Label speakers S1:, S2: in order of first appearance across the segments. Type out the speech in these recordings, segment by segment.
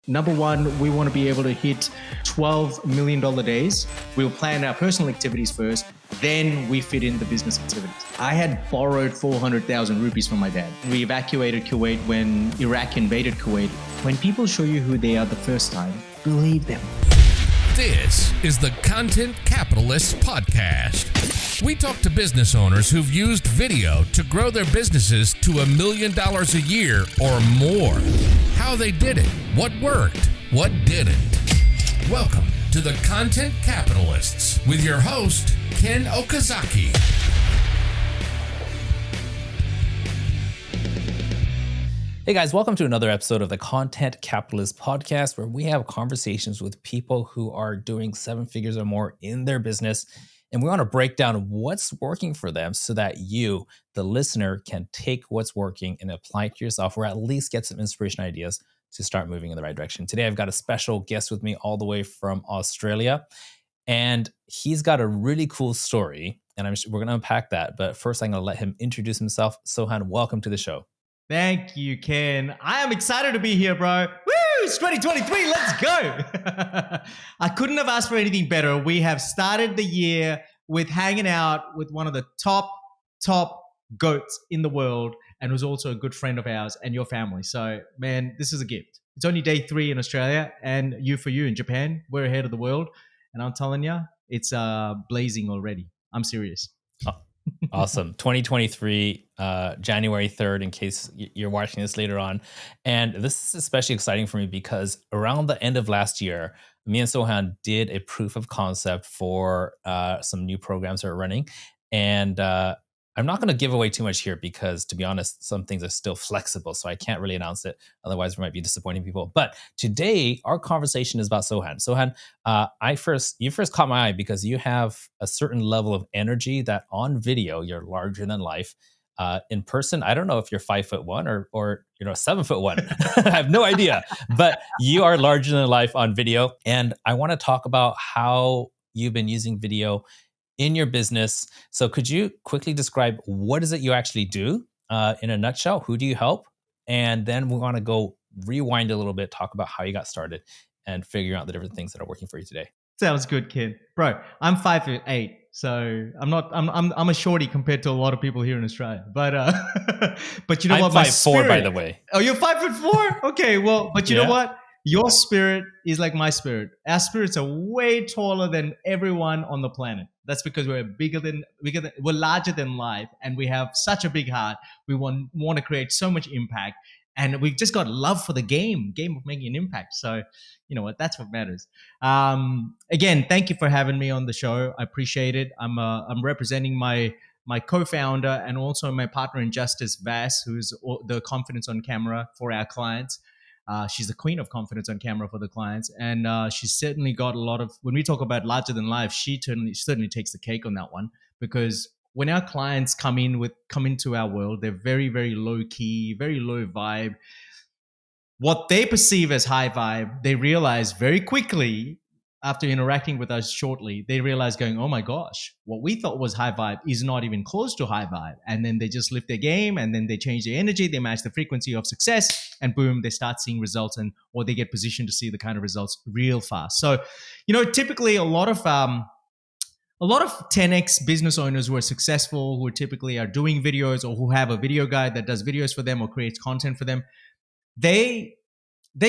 S1: Number one, we want to be able to hit $12 million days. We'll plan our personal activities first, then we fit in the business activities. I had borrowed 400,000 rupees from my dad. We evacuated Kuwait when Iraq invaded Kuwait. When people show you who they are the first time, believe them.
S2: This is the Content Capitalist Podcast. We talk to business owners who've used video to grow their businesses to $1 million a year or more. How they did it, what worked, what didn't. Welcome to the Content Capitalists with your host, Ken Okazaki.
S3: Hey guys, welcome to another episode of the Content Capitalist Podcast, where we have conversations with people who are doing 7 figures or more in their business. And we want to break down what's working for them so that you, the listener, can take what's working and apply it to yourself, or at least get some inspiration ideas to start moving in the right direction. Today, I've got a special guest with me all the way from Australia, and he's got a really cool story, and we're going to unpack that. But first, I'm going to let him introduce himself. Sohan, welcome to the show.
S1: Thank you, Ken. I am excited to be here, bro. Woo! It's 2023. Let's go. I couldn't have asked for anything better. We have started the year with hanging out with one of the top goats in the world, and who's also a good friend of ours and your family. So, man, this is a gift. It's only day 3 in Australia, and for you in Japan. We're ahead of the world, and I'm telling you, it's blazing already. I'm serious.
S3: Awesome. 2023, January 3rd, in case you're watching this later on. And this is especially exciting for me because around the end of last year, me and Sohan did a proof of concept for some new programs that are running. And I'm not going to give away too much here because, to be honest, some things are still flexible, so I can't really announce it. Otherwise, we might be disappointing people. But today, our conversation is about Sohan. Sohan, you first caught my eye because you have a certain level of energy that on video, you're larger than life. In person, I don't know if you're 5'1" or 7'1". I have no idea, but you are larger than life on video. And I want to talk about how you've been using video in your business. So could you quickly describe what is it you actually do in a nutshell? Who do you help? And then we want to go rewind a little bit, talk about how you got started and figure out the different things that are working for you today.
S1: Sounds good, kid. Bro, I'm 5'8", so I'm a shorty compared to a lot of people here in Australia. But but you know what?
S3: I'm 5'4", by the way.
S1: Oh, you're 5'4"? Okay, well, but you know what? Your spirit is like my spirit. Our spirits are way taller than everyone on the planet. That's because we're we're larger than life, and we have such a big heart. We want to create so much impact, and we've just got love for the game of making an impact. So, you know what? That's what matters. Again, thank you for having me on the show. I appreciate it. I'm representing my co-founder and also my partner in justice, Vass, who's the confidence on camera for our clients. She's the queen of confidence on camera for the clients. And she's certainly got a lot of, when we talk about larger than life, she certainly takes the cake on that one, because when our clients come into our world, they're very, very low key, very low vibe. What they perceive as high vibe, they realize very quickly after interacting with us shortly, they realize going, oh my gosh, what we thought was high vibe is not even close to high vibe. And then they just lift their game, and then they change their energy, they match the frequency of success, and boom, they start seeing results, or they get positioned to see the kind of results real fast. So, typically a lot of 10x business owners who are successful, who typically are doing videos, or who have a video guy that does videos for them or creates content for them, they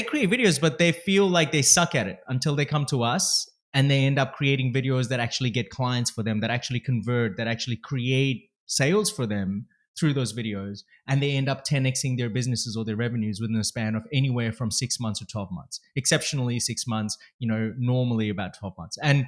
S1: create videos, but they feel like they suck at it until they come to us, and they end up creating videos that actually get clients for them, that actually convert, that actually create sales for them through those videos. And they end up 10xing their businesses or their revenues within a span of anywhere from 6 months to 12 months. Exceptionally 6 months, normally about 12 months. And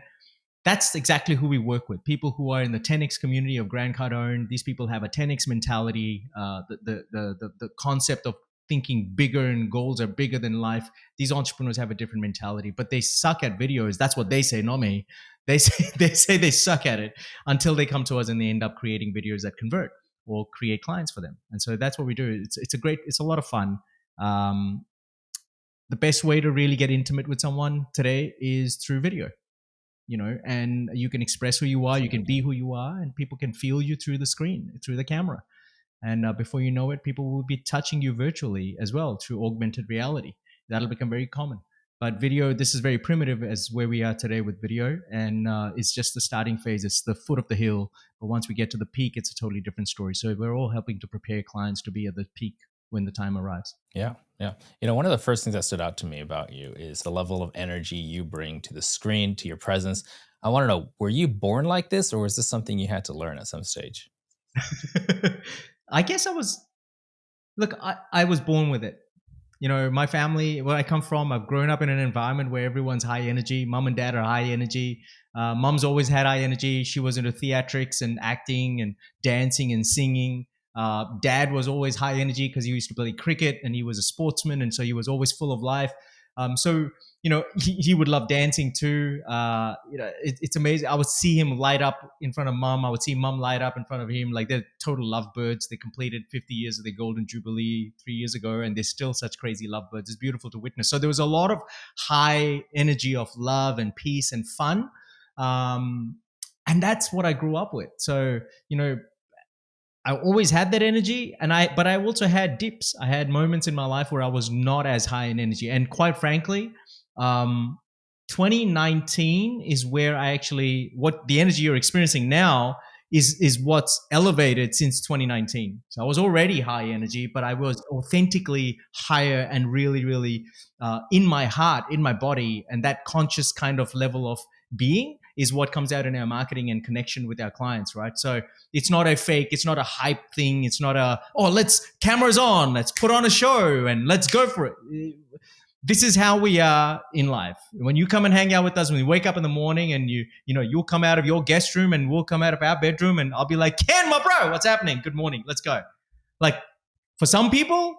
S1: that's exactly who we work with. People who are in the 10x community of Grant Cardone. These people have a 10x mentality. The concept of thinking bigger and goals are bigger than life. These entrepreneurs have a different mentality, but they suck at videos. That's what they say, not me. They say they suck at it until they come to us and they end up creating videos that convert or create clients for them. And so that's what we do. It's a lot of fun. The best way to really get intimate with someone today is through video. And you can express who you are, you can be who you are, and people can feel you through the screen, through the camera. And before you know it, people will be touching you virtually as well through augmented reality. that'll become very common. But video, this is very primitive as where we are today with video, and it's just the starting phase. It's the foot of the hill. But once we get to the peak, it's a totally different story. So we're all helping to prepare clients to be at the peak when the time arrives.
S3: Yeah, yeah. One of the first things that stood out to me about you is the level of energy you bring to the screen, to your presence. I want to know, were you born like this, or was this something you had to learn at some stage?
S1: I guess I was. Look, I was born with it. My family, where I come from, I've grown up in an environment where everyone's high energy. Mom and dad are high energy. Mom's always had high energy. She was into theatrics and acting and dancing and singing. Dad was always high energy because he used to play cricket and he was a sportsman, and so he was always full of life. So he would love dancing too. It's amazing. I would see him light up in front of mom. I would see mom light up in front of him. Like, they're total lovebirds. They completed 50 years of their golden jubilee 3 years ago, and they're still such crazy lovebirds. It's beautiful to witness. So there was a lot of high energy of love and peace and fun. And that's what I grew up with. So, I always had that energy, but I also had dips. I had moments in my life where I was not as high in energy, and quite frankly, 2019 is where what the energy you're experiencing now is what's elevated since 2019. So I was already high energy, but I was authentically higher and really, really in my heart, in my body, and that conscious kind of level of being is what comes out in our marketing and connection with our clients, right? So it's not a fake, it's not a hype thing, it's not cameras on, let's put on a show and let's go for it. This is how we are in life. When you come and hang out with us, when we wake up in the morning and you'll come out of your guest room and we'll come out of our bedroom and I'll be like, Ken, my bro, what's happening? Good morning, let's go. Like, for some people,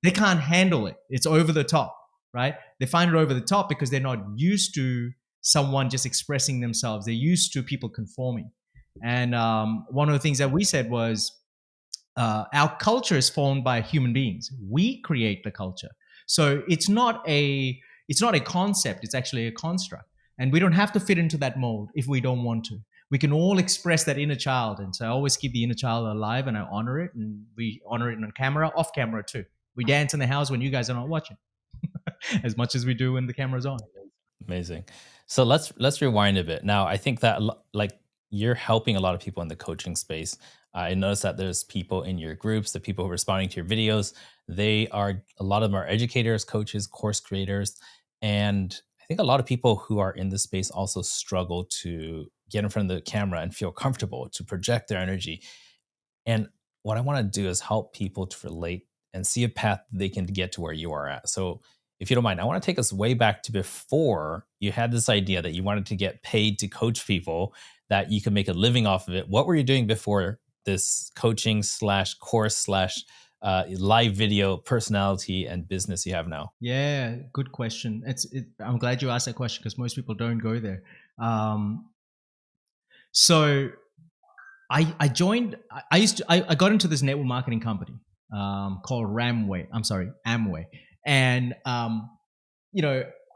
S1: they can't handle it. It's over the top, right? They find it over the top because they're not used to someone just expressing themselves. They're used to people conforming. And one of the things that we said was our culture is formed by human beings. We create the culture. So it's not a concept, it's actually a construct. And we don't have to fit into that mold if we don't want to. We can all express that inner child. And so I always keep the inner child alive and I honor it. And we honor it on camera, off camera too. We dance in the house when you guys are not watching as much as we do when the camera's on.
S3: Amazing. So let's rewind a bit. Now, I think that you're helping a lot of people in the coaching space. I noticed that there's people in your groups, the people who are responding to your videos. A lot of them are educators, coaches, course creators. And I think a lot of people who are in this space also struggle to get in front of the camera and feel comfortable to project their energy. And what I want to do is help people to relate and see a path they can get to where you are at. So if you don't mind, I want to take us way back to before you had this idea that you wanted to get paid to coach people, that you could make a living off of it. What were you doing before this coaching / course / live video personality and business you have now?
S1: Yeah, good question. I'm glad you asked that question because most people don't go there. So I joined. I got into this network marketing company called Amway. And,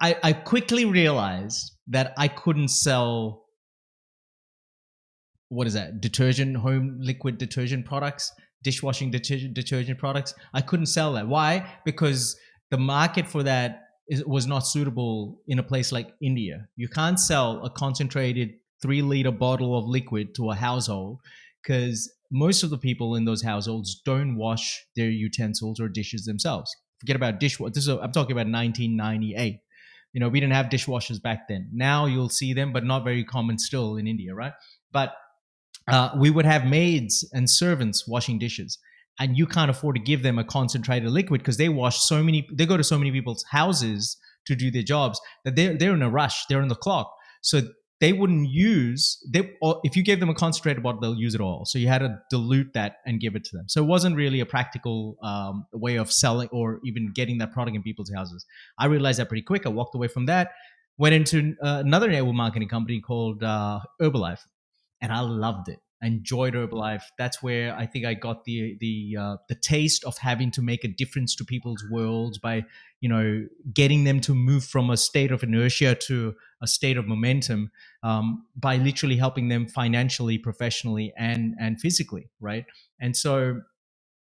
S1: I quickly realized that I couldn't sell, home liquid detergent products, dishwashing detergent products. I couldn't sell that. Why? Because the market for that was not suitable in a place like India. You can't sell a concentrated 3-liter bottle of liquid to a household because most of the people in those households don't wash their utensils or dishes themselves. Forget about dishwasher. I'm talking about 1998. We didn't have dishwashers back then. Now you'll see them, but not very common still in India, right? But we would have maids and servants washing dishes, and you can't afford to give them a concentrated liquid because they go to so many people's houses to do their jobs that they're in a rush. They're on the clock. So they wouldn't if you gave them a concentrated bottle, they'll use it all. So you had to dilute that and give it to them. So it wasn't really a practical way of selling or even getting that product in people's houses. I realized that pretty quick. I walked away from that, went into another network marketing company called Herbalife, and I loved it. I enjoyed Herbalife. That's where I think I got the taste of having to make a difference to people's worlds by, getting them to move from a state of inertia to a state of momentum by literally helping them financially, professionally, and physically, right? And so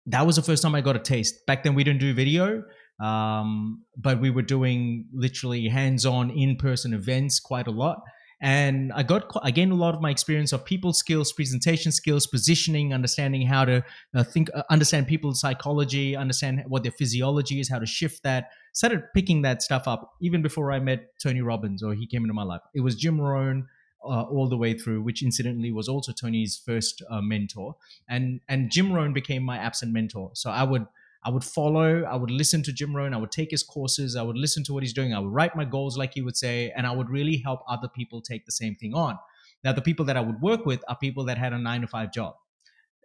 S1: that was the first time I got a taste. Back then, we didn't do video. But we were doing literally hands-on in-person events quite a lot. And I gained a lot of my experience of people skills, presentation skills, positioning, understanding how to understand people's psychology, understand what their physiology is, how to shift that. Started picking that stuff up even before I met Tony Robbins or he came into my life. It was Jim Rohn all the way through, which incidentally was also Tony's first mentor. And Jim Rohn became my absent mentor. So I would follow, I would listen to Jim Rohn, I would take his courses, I would listen to what he's doing, I would write my goals, like he would say, and I would really help other people take the same thing on. Now, the people that I would work with are people that had a 9 to 5 job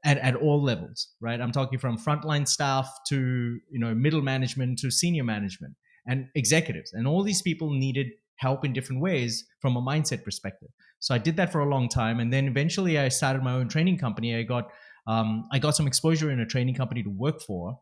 S1: at all levels, right? I'm talking from frontline staff to middle management to senior management and executives, and all these people needed help in different ways from a mindset perspective. So I did that for a long time, and then eventually I started my own training company. I got some exposure in a training company to work for,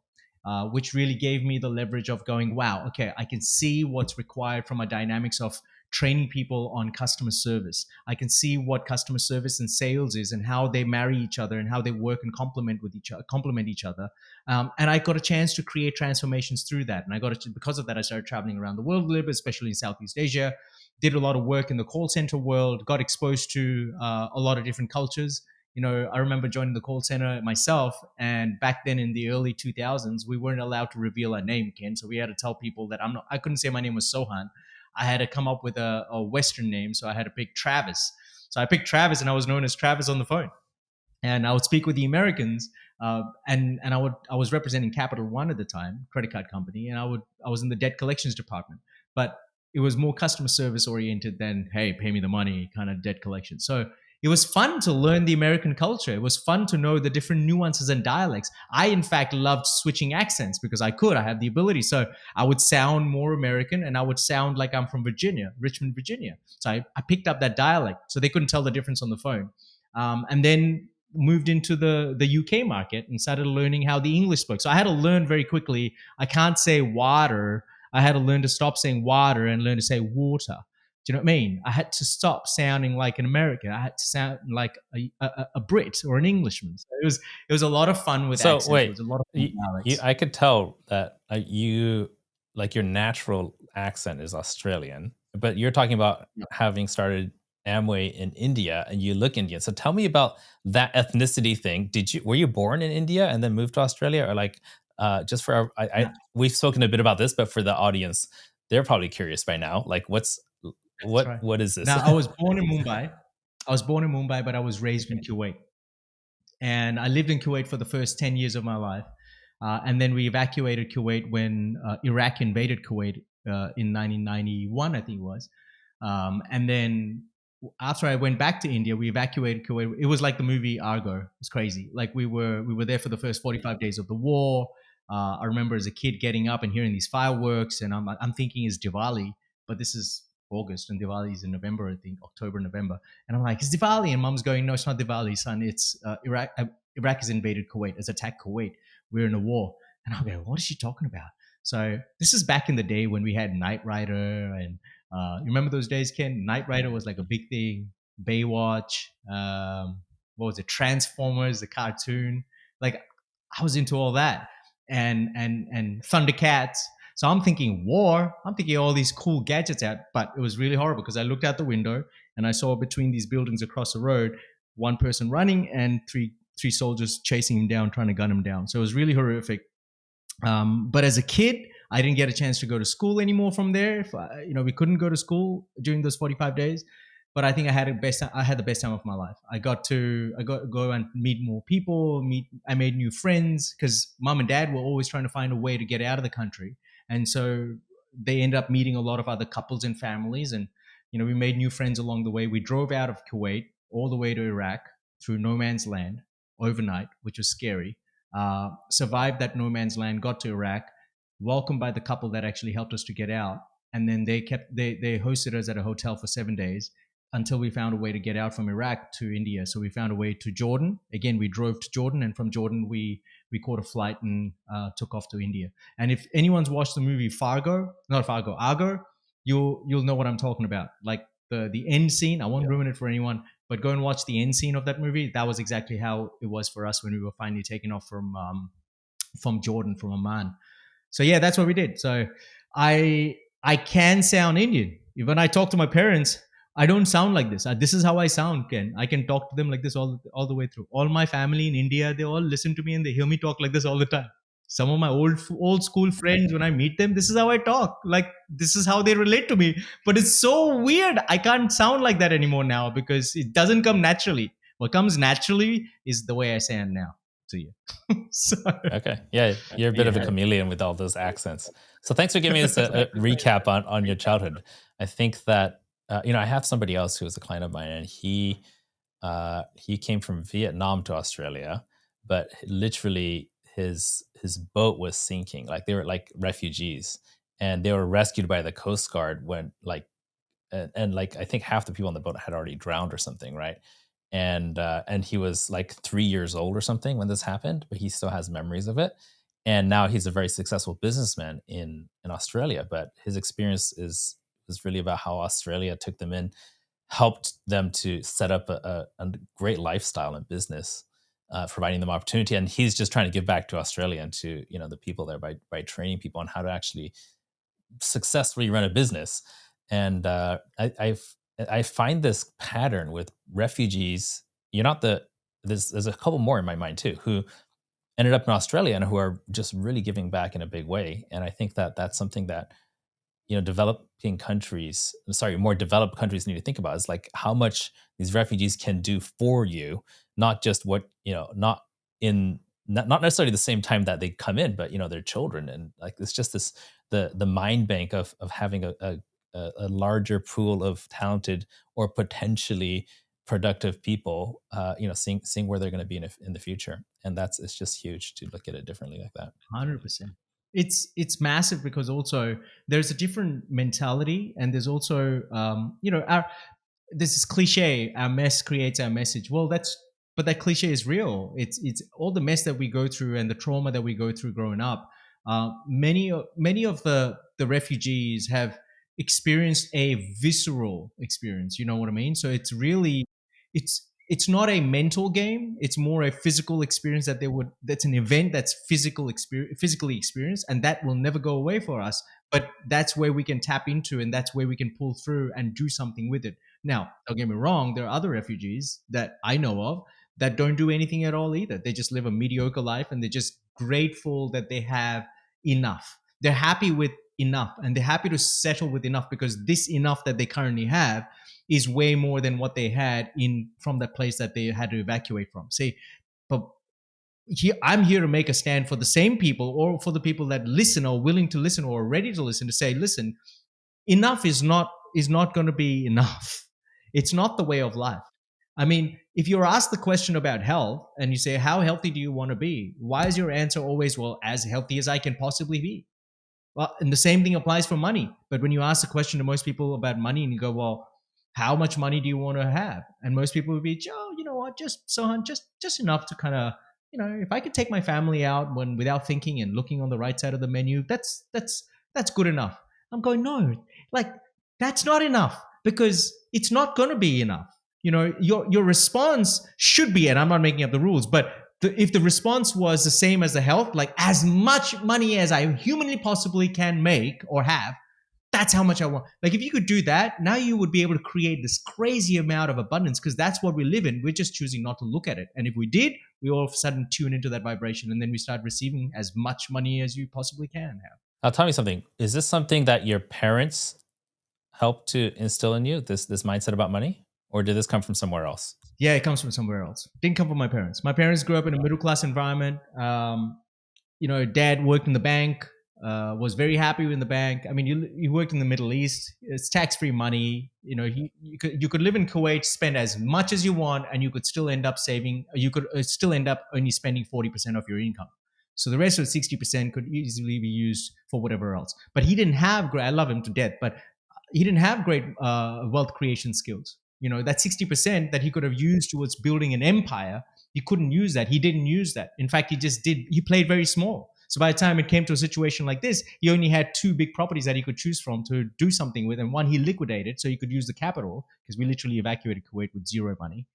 S1: which really gave me the leverage of going, wow, okay, I can see what's required from a dynamics of training people on customer service. I can see what customer service and sales is and how they marry each other and how they work and complement each other. And I got a chance to create transformations through that. And because of that, I started traveling around the world a little bit, especially in Southeast Asia. Did a lot of work in the call center world, got exposed to a lot of different cultures. I remember joining the call center myself, and back then in the early 2000s, we weren't allowed to reveal our name, Ken. So we had to tell people that I couldn't say my name was Sohan. I had to come up with a Western name, so I had to pick Travis. So I picked Travis, and I was known as Travis on the phone. And I would speak with the Americans, and I was representing Capital One at the time, credit card company, and I was in the debt collections department, but it was more customer service oriented than, hey, pay me the money kind of debt collection. So it was fun to learn the American culture. It was fun to know the different nuances and dialects. I, in fact, loved switching accents because I had the ability. So I would sound more American and I would sound like I'm from Virginia, Richmond, Virginia. So I picked up that dialect so they couldn't tell the difference on the phone. And then moved into the UK market and started learning how the English spoke. So I had to learn very quickly. I can't say water. I had to learn to stop saying water and learn to say water. Do you know what I mean? I had to stop sounding like an American. I had to sound like a Brit or an Englishman. So it was a lot of fun with accents.
S3: Wait,
S1: it was a lot of fun with Alex.
S3: I could tell that you like your natural accent is Australian, but you're talking about having started Amway in India and you look Indian. So tell me about that ethnicity thing. Were you born in India and then moved to Australia, or like just for we've spoken a bit about this, but for the audience, they're probably curious by now. Like what is this?
S1: Now, I was born in Mumbai, but I was raised in Kuwait. And I lived in Kuwait for the first 10 years of my life. And then we evacuated Kuwait when Iraq invaded Kuwait in 1991, I think it was. And then after I went back to India, we evacuated Kuwait. It was like the movie Argo. It was crazy. Like we were there for the first 45 days of the war. I remember as a kid getting up and hearing these fireworks, and I'm thinking it's Diwali, but this is August and Diwali is in November, I think, October, November. And I'm like, it's Diwali. And mom's going, no, it's not Diwali, son. It's Iraq. Iraq has invaded Kuwait, has attacked Kuwait. We're in a war. And I'm going, what is she talking about? So this is back in the day when we had Knight Rider. And you remember those days, Ken? Knight Rider was like a big thing. Baywatch. What was it? Transformers, the cartoon. Like I was into all that. And Thundercats. So I'm thinking war. I'm thinking all these cool gadgets out, but it was really horrible because I looked out the window and I saw between these buildings across the road, one person running and three soldiers chasing him down, trying to gun him down. So it was really horrific. But as a kid, I didn't get a chance to go to school anymore from there. We couldn't go to school during those 45 days. But I think I had the best time of my life. I got to go and meet more people. I made new friends because mom and dad were always trying to find a way to get out of the country. And so they ended up meeting a lot of other couples and families. And, we made new friends along the way. We drove out of Kuwait all the way to Iraq through no man's land overnight, which was scary. Survived that no man's land, got to Iraq, welcomed by the couple that actually helped us to get out. And then they hosted us at a hotel for 7 days until we found a way to get out from Iraq to India. So we found a way to Jordan. Again, we drove to Jordan, and from Jordan, we caught a flight and took off to India. And if anyone's watched the movie Argo, you'll know what I'm talking about. Like the end scene, I won't ruin it for anyone, but go and watch the end scene of that movie. That was exactly how it was for us when we were finally taking off from Jordan, from Amman. So yeah, that's what we did. So I can sound Indian. When I talk to my parents, I don't sound like this. This is how I sound, Ken. I can talk to them like this all the way through. All my family in India, they all listen to me and they hear me talk like this all the time. Some of my old school friends, when I meet them, this is how I talk. Like this is how they relate to me. But it's so weird. I can't sound like that anymore now because it doesn't come naturally. What comes naturally is the way I sound now to you. So,
S3: Okay. Yeah, you're a bit of a
S1: yeah.
S3: chameleon with all those accents. So thanks for giving us a recap on your childhood. I think that I have somebody else who was a client of mine, and he came from Vietnam to Australia, but literally his boat was sinking. Like they were like refugees, and they were rescued by the Coast Guard when and like I think half the people on the boat had already drowned or something, right? And he was like 3 years old or something when this happened, but he still has memories of it. And now he's a very successful businessman in Australia. But his experience is really about how Australia took them in, helped them to set up a great lifestyle and business, providing them opportunity. And he's just trying to give back to Australia and to the people there by training people on how to actually successfully run a business. And I find this pattern with refugees. You're not the there's a couple more in my mind too who ended up in Australia and who are just really giving back in a big way. And I think that that's something that more developed countries need to think about is like how much these refugees can do for you, not just not in not necessarily the same time that they come in, but their children. And like it's just this the mind bank of having a larger pool of talented or potentially productive people, seeing where they're going to be in the future. And it's just huge to look at it differently like that.
S1: 100%. It's massive because also there's a different mentality, and there's also our there's this cliche, our mess creates our message. Well, but that cliche is real. It's all the mess that we go through and the trauma that we go through growing up. Many of the refugees have experienced a visceral experience. You know what I mean? So it's really it's not a mental game. It's more a physical experience that's an event that's physically experienced, and that will never go away for us. But that's where we can tap into, and that's where we can pull through and do something with it. Now, don't get me wrong, there are other refugees that I know of that don't do anything at all either. They just live a mediocre life and they're just grateful that they have enough. They're happy with enough, and they're happy to settle with enough because this enough that they currently have is way more than what they had from that place that they had to evacuate from. See, but I'm here to make a stand for the same people, or for the people that listen or willing to listen or ready to listen, to say, listen, enough is not going to be enough. It's not the way of life. I mean, if you're asked the question about health and you say, how healthy do you want to be? Why is your answer always, well, as healthy as I can possibly be? Well, and the same thing applies for money. But when you ask the question to most people about money and you go, well, how much money do you want to have? And most people would be, oh, you know what, just Sohan, just enough to kind of, if I could take my family out without thinking and looking on the right side of the menu, that's good enough. I'm going, no, like that's not enough, because it's not going to be enough. Your response should be, and I'm not making up the rules, but if the response was the same as the health, like as much money as I humanly possibly can make or have, that's how much I want. Like if you could do that, now you would be able to create this crazy amount of abundance, because that's what we live in. We're just choosing not to look at it. And if we did, we all of a sudden tune into that vibration, and then we start receiving as much money as you possibly can have.
S3: Now, tell me something. Is this something that your parents helped to instill in you, this mindset about money? Or did this come from somewhere else?
S1: Yeah, it comes from somewhere else. It didn't come from my parents. My parents grew up in a middle class environment. Dad worked in the bank, was very happy in the bank. I mean, he worked in the Middle East. It's tax-free money. You could live in Kuwait, spend as much as you want, and you could still end up saving. You could still end up only spending 40% of your income. So the rest of the 60% could easily be used for whatever else. But he didn't have great. I love him to death, but he didn't have great wealth creation skills. That 60% that he could have used towards building an empire, he couldn't use that. He didn't use that. In fact, he played very small. So by the time it came to a situation like this, he only had 2 big properties that he could choose from to do something with. And one he liquidated so he could use the capital, because we literally evacuated Kuwait with zero money,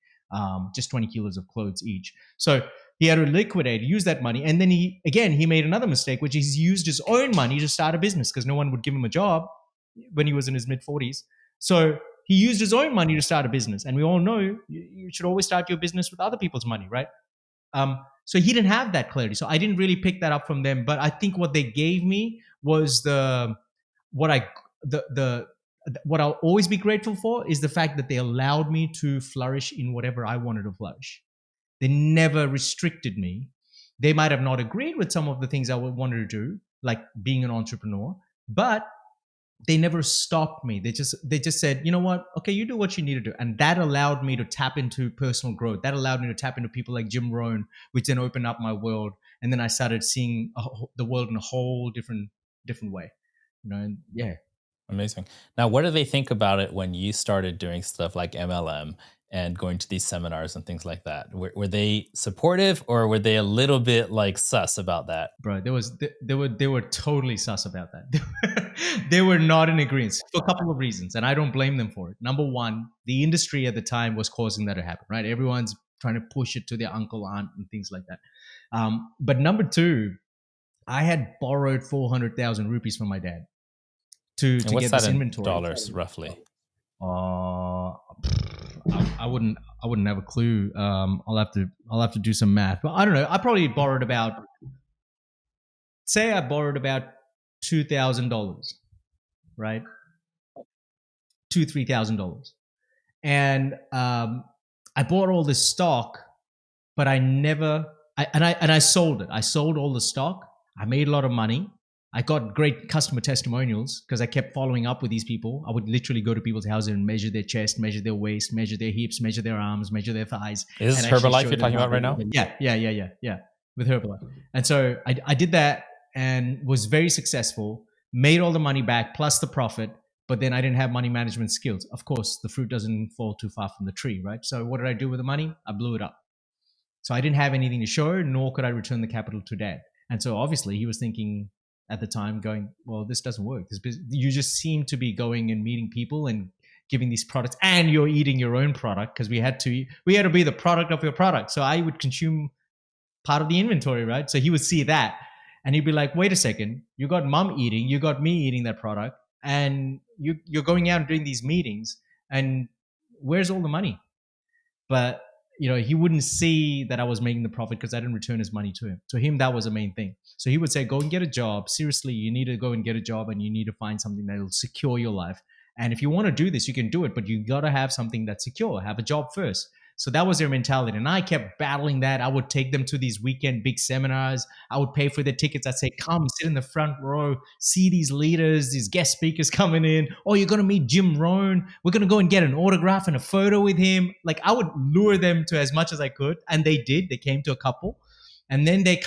S1: just 20 kilos of clothes each. So He had to liquidate, use that money, and then he made another mistake, which is he used his own money to start a business because no one would give him a job when he was in his mid-40s. So he used his own money to start a business, and we all know you should always start your business with other people's money, right? So he didn't have that clarity. So I didn't really pick that up from them. But I think what they gave me was what I'll always be grateful for is the fact that they allowed me to flourish in whatever I wanted to flourish. They never restricted me. They might have not agreed with some of the things I wanted to do, like being an entrepreneur, but they never stopped me. They just said, you know what? Okay, you do what you need to do. And that allowed me to tap into personal growth. That allowed me to tap into people like Jim Rohn, which then opened up my world. And then I started seeing the world in a whole different way. And yeah.
S3: Amazing. Now, what do they think about it when you started doing stuff like MLM and going to these seminars and things like that? Were they supportive, or were they a little bit like sus about that?
S1: Bro, they were totally sus about that. They were not in agreement for a couple of reasons, and I don't blame them for it. Number one, the industry at the time was causing that to happen, right? Everyone's trying to push it to their uncle, aunt, and things like that. But number two, I had borrowed 400,000 rupees from my dad to get this inventory.
S3: Dollars roughly?
S1: I wouldn't have a clue. I'll have to do some math, but I don't know. I probably borrowed about $2,000, right? $3,000, and I bought all this stock, but I sold it. I sold all the stock. I made a lot of money. I got great customer testimonials because I kept following up with these people. I would literally go to people's houses and measure their chest, measure their waist, measure their hips, measure their arms, measure their thighs.
S3: Is this Herbalife you're talking about right now?
S1: Yeah, with Herbalife. And so I did that and was very successful, made all the money back plus the profit, but then I didn't have money management skills. Of course, the fruit doesn't fall too far from the tree, right? So what did I do with the money? I blew it up. So I didn't have anything to show, nor could I return the capital to dad. And so obviously he was thinking at the time going, well, this doesn't work. You just seem to be going and meeting people and giving these products, and you're eating your own product, because we had to be the product of your product. So I would consume part of the inventory, right? So he would see that and he'd be like, wait a second, you got mom eating, you got me eating that product, and you're going out and doing these meetings, and where's all the money? But he wouldn't see that I was making the profit because I didn't return his money to him. To him, that was the main thing. So he would say, go and get a job. Seriously, you need to go and get a job, and you need to find something that will secure your life. And if you want to do this, you can do it, but you got to have something that's secure. Have a job first. So that was their mentality. And I kept battling that. I would take them to these weekend big seminars. I would pay for their tickets. I'd say, come sit in the front row, see these leaders, these guest speakers coming in. Oh, you're going to meet Jim Rohn. We're going to go and get an autograph and a photo with him. Like, I would lure them to as much as I could. And they did. They came to a couple. And then they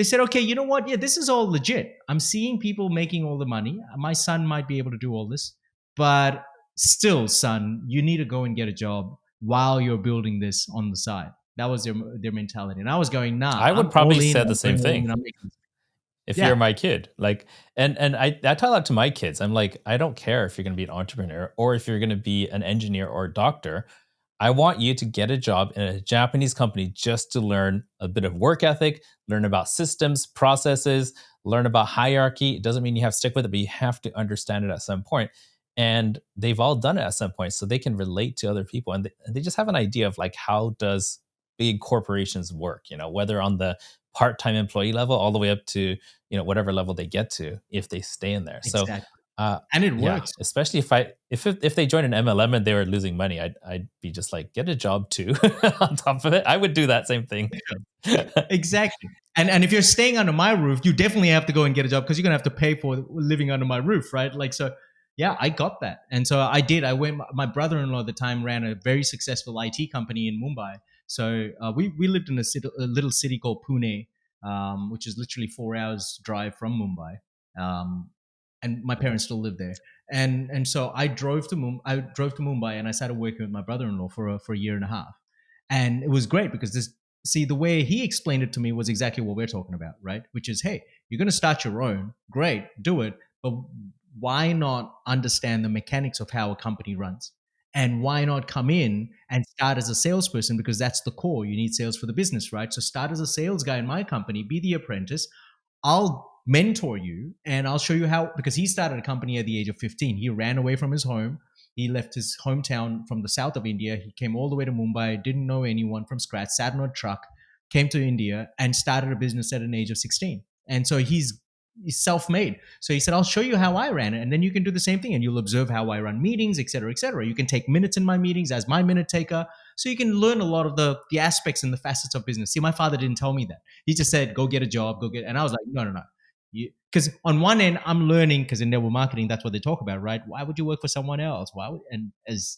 S1: said, okay, you know what? Yeah, this is all legit. I'm seeing people making all the money. My son might be able to do all this. But still, son, you need to go and get a job while you're building this on the side. That was their mentality. And I was going, nah.
S3: I would probably say the same thing if you're my kid. Like, and I tell that to my kids. I'm like, I don't care if you're going to be an entrepreneur or if you're going to be an engineer or a doctor. I want you to get a job in a Japanese company just to learn a bit of work ethic, learn about systems, processes, learn about hierarchy. It doesn't mean you have to stick with it, but you have to understand it at some point. And they've all done it at some point, so they can relate to other people, and they just have an idea of like, how does big corporations work? Whether on the part-time employee level, all the way up to whatever level they get to, if they stay in there.
S1: Exactly.
S3: So,
S1: and it works.
S3: Especially if they join an MLM and they were losing money, I'd be just like, get a job too. On top of it, I would do that same thing.
S1: Exactly. And if you're staying under my roof, you definitely have to go and get a job because you're gonna have to pay for living under my roof, right? Like, so. Yeah, I got that. And so I did. I went, my brother-in-law at the time ran a very successful IT company in Mumbai. So we lived in a little city called Pune, which is literally 4 hours drive from Mumbai. And my parents still live there. And so I drove to Mumbai and I started working with my brother-in-law for a year and a half. And it was great because the way he explained it to me was exactly what we're talking about, right? Which is, hey, you're going to start your own. Great, do it. But why not understand the mechanics of how a company runs? And why not come in and start as a salesperson? Because that's the core. You need sales for the business, right? So start as a sales guy in my company, be the apprentice. I'll mentor you and I'll show you how, because he started a company at the age of 15. He ran away from his home. He left his hometown from the south of India. He came all the way to Mumbai, didn't know anyone from scratch, sat in a truck, came to India and started a business at an age of 16. And so he's self-made. So he said, I'll show you how I ran it. And then you can do the same thing and you'll observe how I run meetings, et cetera, et cetera. You can take minutes in my meetings as my minute taker. So you can learn a lot of the aspects and the facets of business. See, my father didn't tell me that. He just said, go get a job, go get, and I was like, no, no, no. Because on one end, I'm learning, because in network marketing, that's what they talk about, right? Why would you work for someone else? And as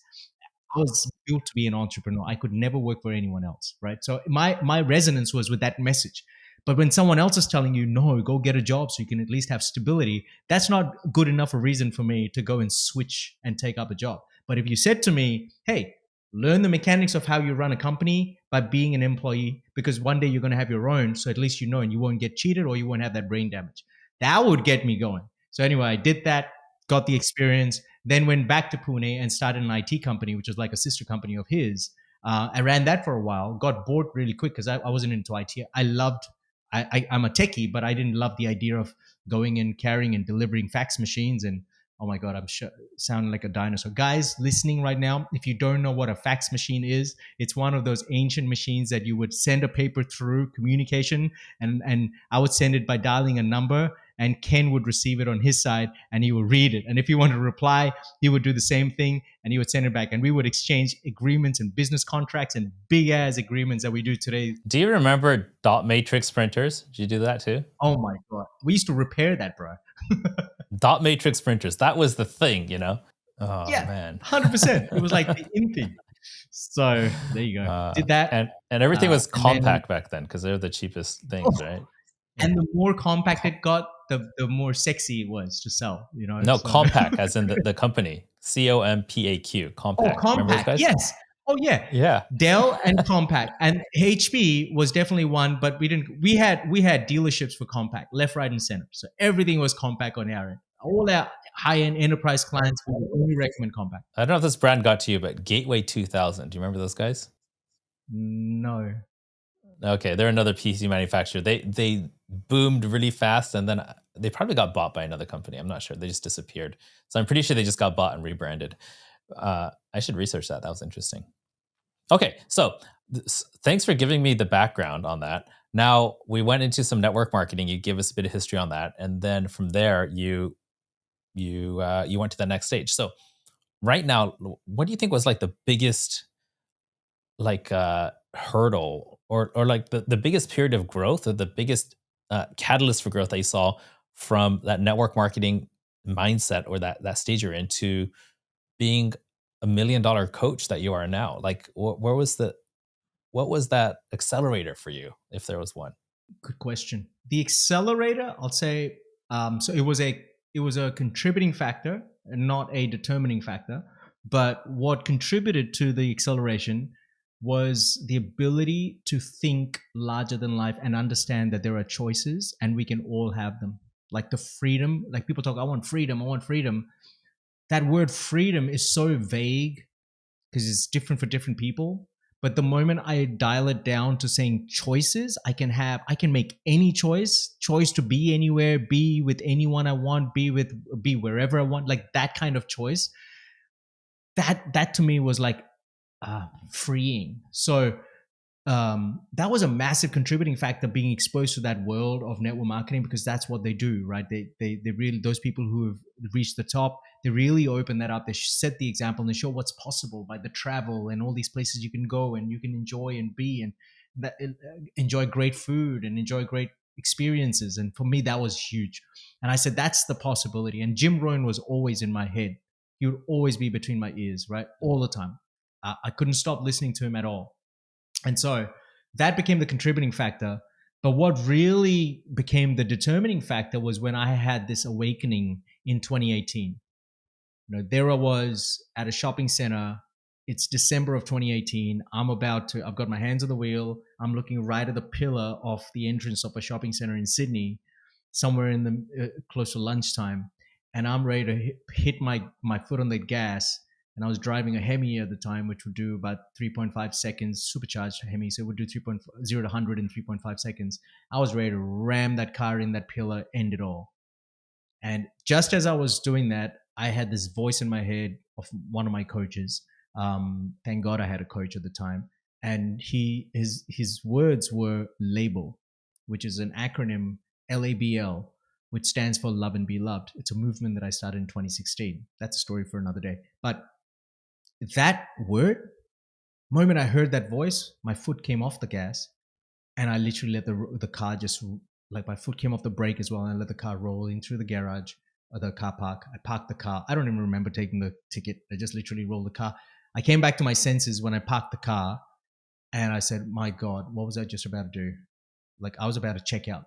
S1: I was built to be an entrepreneur, I could never work for anyone else, right? So my resonance was with that message. But when someone else is telling you, no, go get a job so you can at least have stability, that's not good enough a reason for me to go and switch and take up a job. But if you said to me, hey, learn the mechanics of how you run a company by being an employee, because one day you're going to have your own, so at least you know, and you won't get cheated or you won't have that brain damage. That would get me going. So anyway, I did that, got the experience, then went back to Pune and started an IT company, which was like a sister company of his. I ran that for a while, got bored really quick because I wasn't into IT. I'm a techie, but I didn't love the idea of going and carrying and delivering fax machines. And oh my God, I'm sounding like a dinosaur. Guys listening right now, if you don't know what a fax machine is, it's one of those ancient machines that you would send a paper through communication. And I would send it by dialing a number, and Ken would receive it on his side and he would read it. And if he wanted to reply, he would do the same thing and he would send it back. And we would exchange agreements and business contracts and big ass agreements that we do today.
S3: Do you remember dot matrix printers? Did you do that too?
S1: Oh my God. We used to repair that, bro.
S3: Dot matrix printers. That was the thing, you know? Oh,
S1: yeah,
S3: man.
S1: 100%. It was like the in thing. So there you go. Did that.
S3: And everything was compact back then because they're the cheapest things, right?
S1: And the more compact it got, the more sexy it was to sell, you know?
S3: No, so. Compaq, as in the company. COMPAQ, Compaq.
S1: Oh, Compaq, yes. Oh, yeah.
S3: Yeah.
S1: Dell and Compaq. And HP was definitely one, but we had dealerships for Compaq, left, right, and center. So everything was Compaq on our end. All our high-end enterprise clients would only recommend Compaq.
S3: I don't know if this brand got to you, but Gateway 2000. Do you remember those guys?
S1: No.
S3: Okay, they're another PC manufacturer. They boomed really fast, and then they probably got bought by another company. I'm not sure. They just disappeared. So I'm pretty sure they just got bought and rebranded. I should research that. That was interesting. Okay, so thanks for giving me the background on that. Now we went into some network marketing. You gave us a bit of history on that, and then from there you went to the next stage. So right now, what do you think was like the biggest hurdle or like the biggest period of growth, or the biggest catalyst for growth that you saw from that network marketing mindset, or that stage you're into being $1 million coach that you are now? Like, what was that accelerator for you, if there was one?
S1: Good question. The accelerator, I'll say, so it was a contributing factor and not a determining factor. But what contributed to the acceleration was the ability to think larger than life and understand that there are choices and we can all have them. Like the freedom, like people talk, I want freedom. That word freedom is so vague because it's different for different people. But the moment I dial it down to saying choices, I can make any choice to be anywhere, be with anyone I want, be wherever I want, like that kind of choice. That to me was like freeing. So that was a massive contributing factor, being exposed to that world of network marketing, because that's what they do, right? They really, those people who have reached the top, they really open that up. They set the example and they show what's possible by the travel and all these places you can go and you can enjoy and be, and enjoy great food and enjoy great experiences. And for me, that was huge. And I said, that's the possibility. And Jim Rohn was always in my head. He would always be between my ears, right? All the time. I couldn't stop listening to him at all. And so that became the contributing factor. But what really became the determining factor was when I had this awakening in 2018. You know, there I was at a shopping center. It's December of 2018. I've got my hands on the wheel. I'm looking right at the pillar of the entrance of a shopping center in Sydney, somewhere in the close to lunchtime. And I'm ready to hit my foot on the gas. and I was driving a Hemi at the time, which would do about 3.5 seconds, supercharged Hemi. So it would do 3.0 to 100 in 3.5 seconds. I was ready to ram that car in that pillar, end it all. And just as I was doing that, I had this voice in my head of one of my coaches. Thank God I had a coach at the time. And his words were label, which is an acronym, LABL, which stands for Love and Be Loved. It's a movement that I started in 2016. That's a story for another day. But that word, moment I heard that voice, my foot came off the gas, and I literally let the car just, like, my foot came off the brake as well, and I let the car roll in through the garage or the car park. I parked the car. I don't even remember taking the ticket. I just literally rolled the car. I came back to my senses when I parked the car, and I said, my God, what was I just about to do? Like, I was about to check out.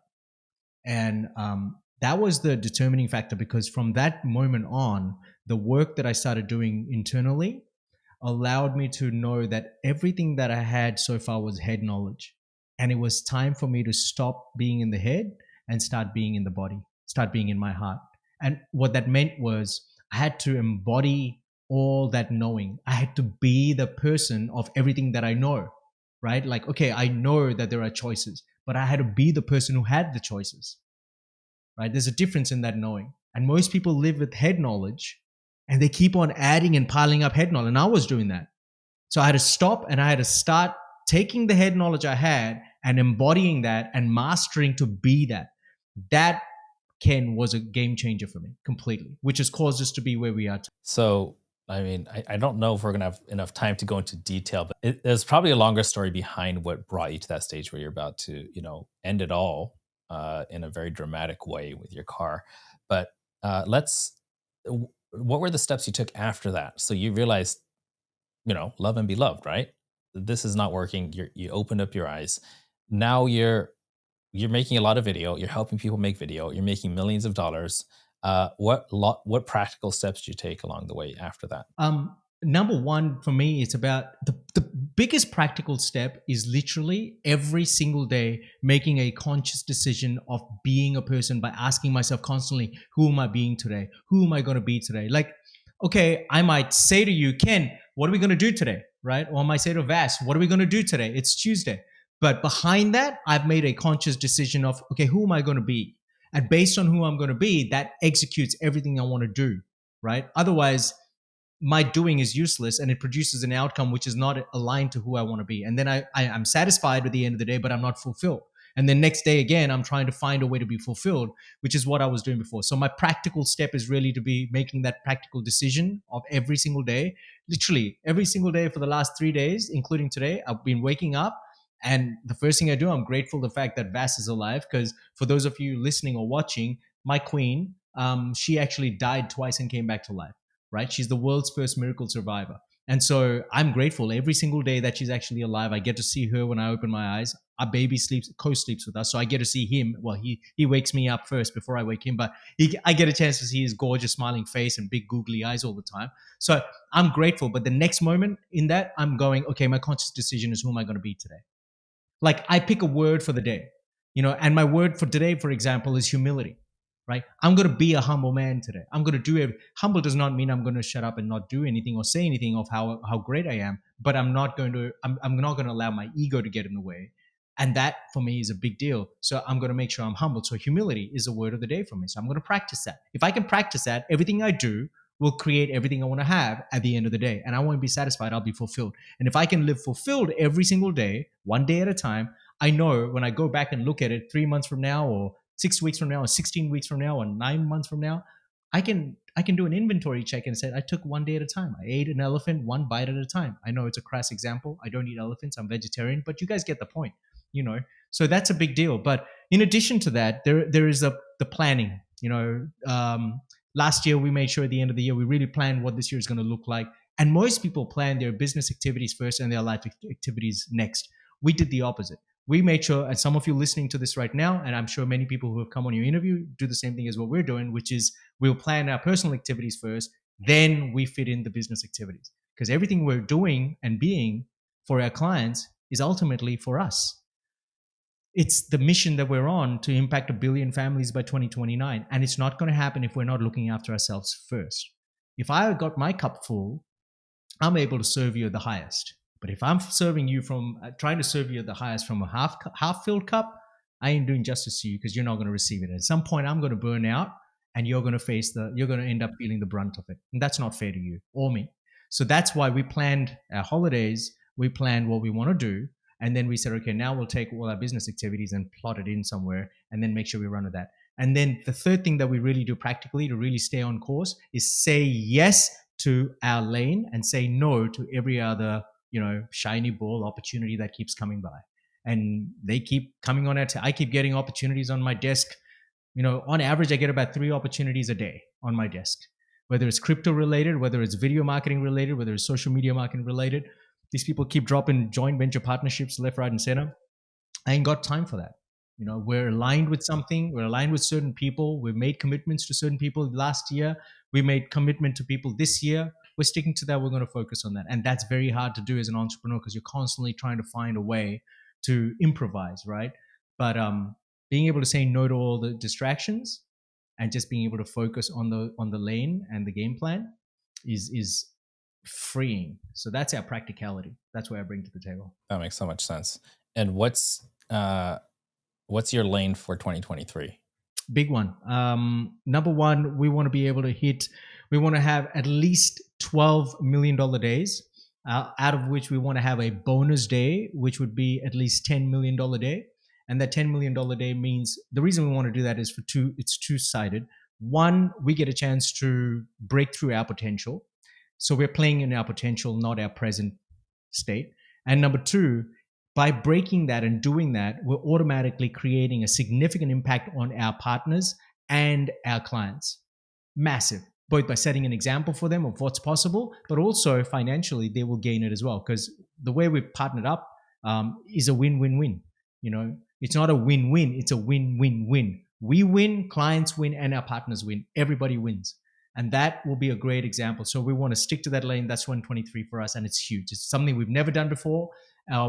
S1: And that was the determining factor, because from that moment on, the work that I started doing internally allowed me to know that everything that I had so far was head knowledge. And it was time for me to stop being in the head and start being in the body, start being in my heart. And what that meant was I had to embody all that knowing. I had to be the person of everything that I know, right? Like, okay, I know that there are choices, but I had to be the person who had the choices, right? There's a difference in that knowing. And most people live with head knowledge, and they keep on adding and piling up head knowledge. And I was doing that. So I had to stop, and I had to start taking the head knowledge I had and embodying that and mastering to be that. That, Ken, was a game changer for me completely, which has caused us to be where we are today.
S3: So, I mean, I don't know if we're going to have enough time to go into detail, but there's probably a longer story behind what brought you to that stage where you're about to, end it all in a very dramatic way with your car. But what were the steps you took after that? So you realized, love and be loved, right? This is not working. You opened up your eyes. Now you're making a lot of video. You're helping people make video. You're making millions of dollars. What practical steps did you take along the way after that?
S1: Number one for me, it's about the biggest practical step is literally every single day making a conscious decision of being a person by asking myself constantly, who am I being today? Who am I going to be today? Like, okay, I might say to you, Ken, what are we going to do today? Right? Or I might say to Vas, what are we going to do today? It's Tuesday. But behind that, I've made a conscious decision of, okay, who am I going to be? And based on who I'm going to be, that executes everything I want to do, right? Otherwise, my doing is useless, and it produces an outcome which is not aligned to who I want to be. And then I'm satisfied at the end of the day, but I'm not fulfilled. And then next day again, I'm trying to find a way to be fulfilled, which is what I was doing before. So my practical step is really to be making that practical decision of every single day, literally every single day for the last 3 days, including today. I've been waking up, and the first thing I do, I'm grateful the fact that Vas is alive, because for those of you listening or watching, my queen, she actually died twice and came back to life, right? She's the world's first miracle survivor. And so I'm grateful every single day that she's actually alive. I get to see her when I open my eyes. Our baby co-sleeps with us. So I get to see him. Well, he wakes me up first before I wake him, but I get a chance to see his gorgeous smiling face and big googly eyes all the time. So I'm grateful. But the next moment in that, I'm going, okay, my conscious decision is who am I going to be today? Like, I pick a word for the day, and my word for today, for example, is humility. Right? I'm going to be a humble man today. I'm going to do it. Humble does not mean I'm going to shut up and not do anything or say anything of how great I am, but I'm not going to allow my ego to get in the way. And that for me is a big deal. So I'm going to make sure I'm humble. So humility is a word of the day for me. So I'm going to practice that. If I can practice that, everything I do will create everything I want to have at the end of the day. And I won't be satisfied. I'll be fulfilled. And if I can live fulfilled every single day, one day at a time, I know when I go back and look at it 3 months from now, or 6 weeks from now, or 16 weeks from now, or 9 months from now, I can do an inventory check and say, I took one day at a time. I ate an elephant one bite at a time. I know it's a crass example. I don't eat elephants. I'm vegetarian, but you guys get the point, So that's a big deal. But in addition to that, there is the planning. Last year we made sure at the end of the year we really planned what this year is going to look like. And most people plan their business activities first and their life activities next. We did the opposite. We made sure, and some of you listening to this right now, and I'm sure many people who have come on your interview do the same thing as what we're doing, which is we'll plan our personal activities first, then we fit in the business activities. Because everything we're doing and being for our clients is ultimately for us. It's the mission that we're on to impact 1 billion families by 2029. And it's not going to happen if we're not looking after ourselves first. If I got my cup full, I'm able to serve you at the highest. But if I'm serving you from trying to serve you at the highest from a half filled cup, I ain't doing justice to you because you're not going to receive it. At some point, I'm going to burn out, and you're going to end up feeling the brunt of it, and that's not fair to you or me. So that's why we planned our holidays. We planned what we want to do, and then we said, okay, now we'll take all our business activities and plot it in somewhere, and then make sure we run with that. And then the third thing that we really do practically to really stay on course is say yes to our lane and say no to every other, shiny ball opportunity that keeps coming by. And they keep coming on it. I keep getting opportunities on my desk. On average, I get about 3 opportunities a day on my desk, whether it's crypto related, whether it's video marketing related, whether it's social media marketing related. These people keep dropping joint venture partnerships left, right, and center. I ain't got time for that. We're aligned with something. We're aligned with certain people. We've made commitments to certain people last year. We made commitment to people this year. We're sticking to that. We're going to focus on that. And that's very hard to do as an entrepreneur because you're constantly trying to find a way to improvise, right? But being able to say no to all the distractions and just being able to focus on the lane and the game plan is freeing. So that's our practicality. That's what I bring to the table.
S3: That makes so much sense. And what's your lane for 2023?
S1: Big one. Number one, we want to be able to we want to have at least $12 million days, out of which we want to have a bonus day, which would be at least $10 million day. And that $10 million day means the reason we want to do that is it's two-sided. One, we get a chance to break through our potential. So we're playing in our potential, not our present state. And number two, by breaking that and doing that, we're automatically creating a significant impact on our partners and our clients. Massive, both by setting an example for them of what's possible, but also financially, they will gain it as well. Because the way we've partnered up is a win-win-win. It's not a win-win, it's a win-win-win. We win, clients win, and our partners win. Everybody wins. And that will be a great example. So we want to stick to that lane. That's 2023 for us, and it's huge. It's something we've never done before.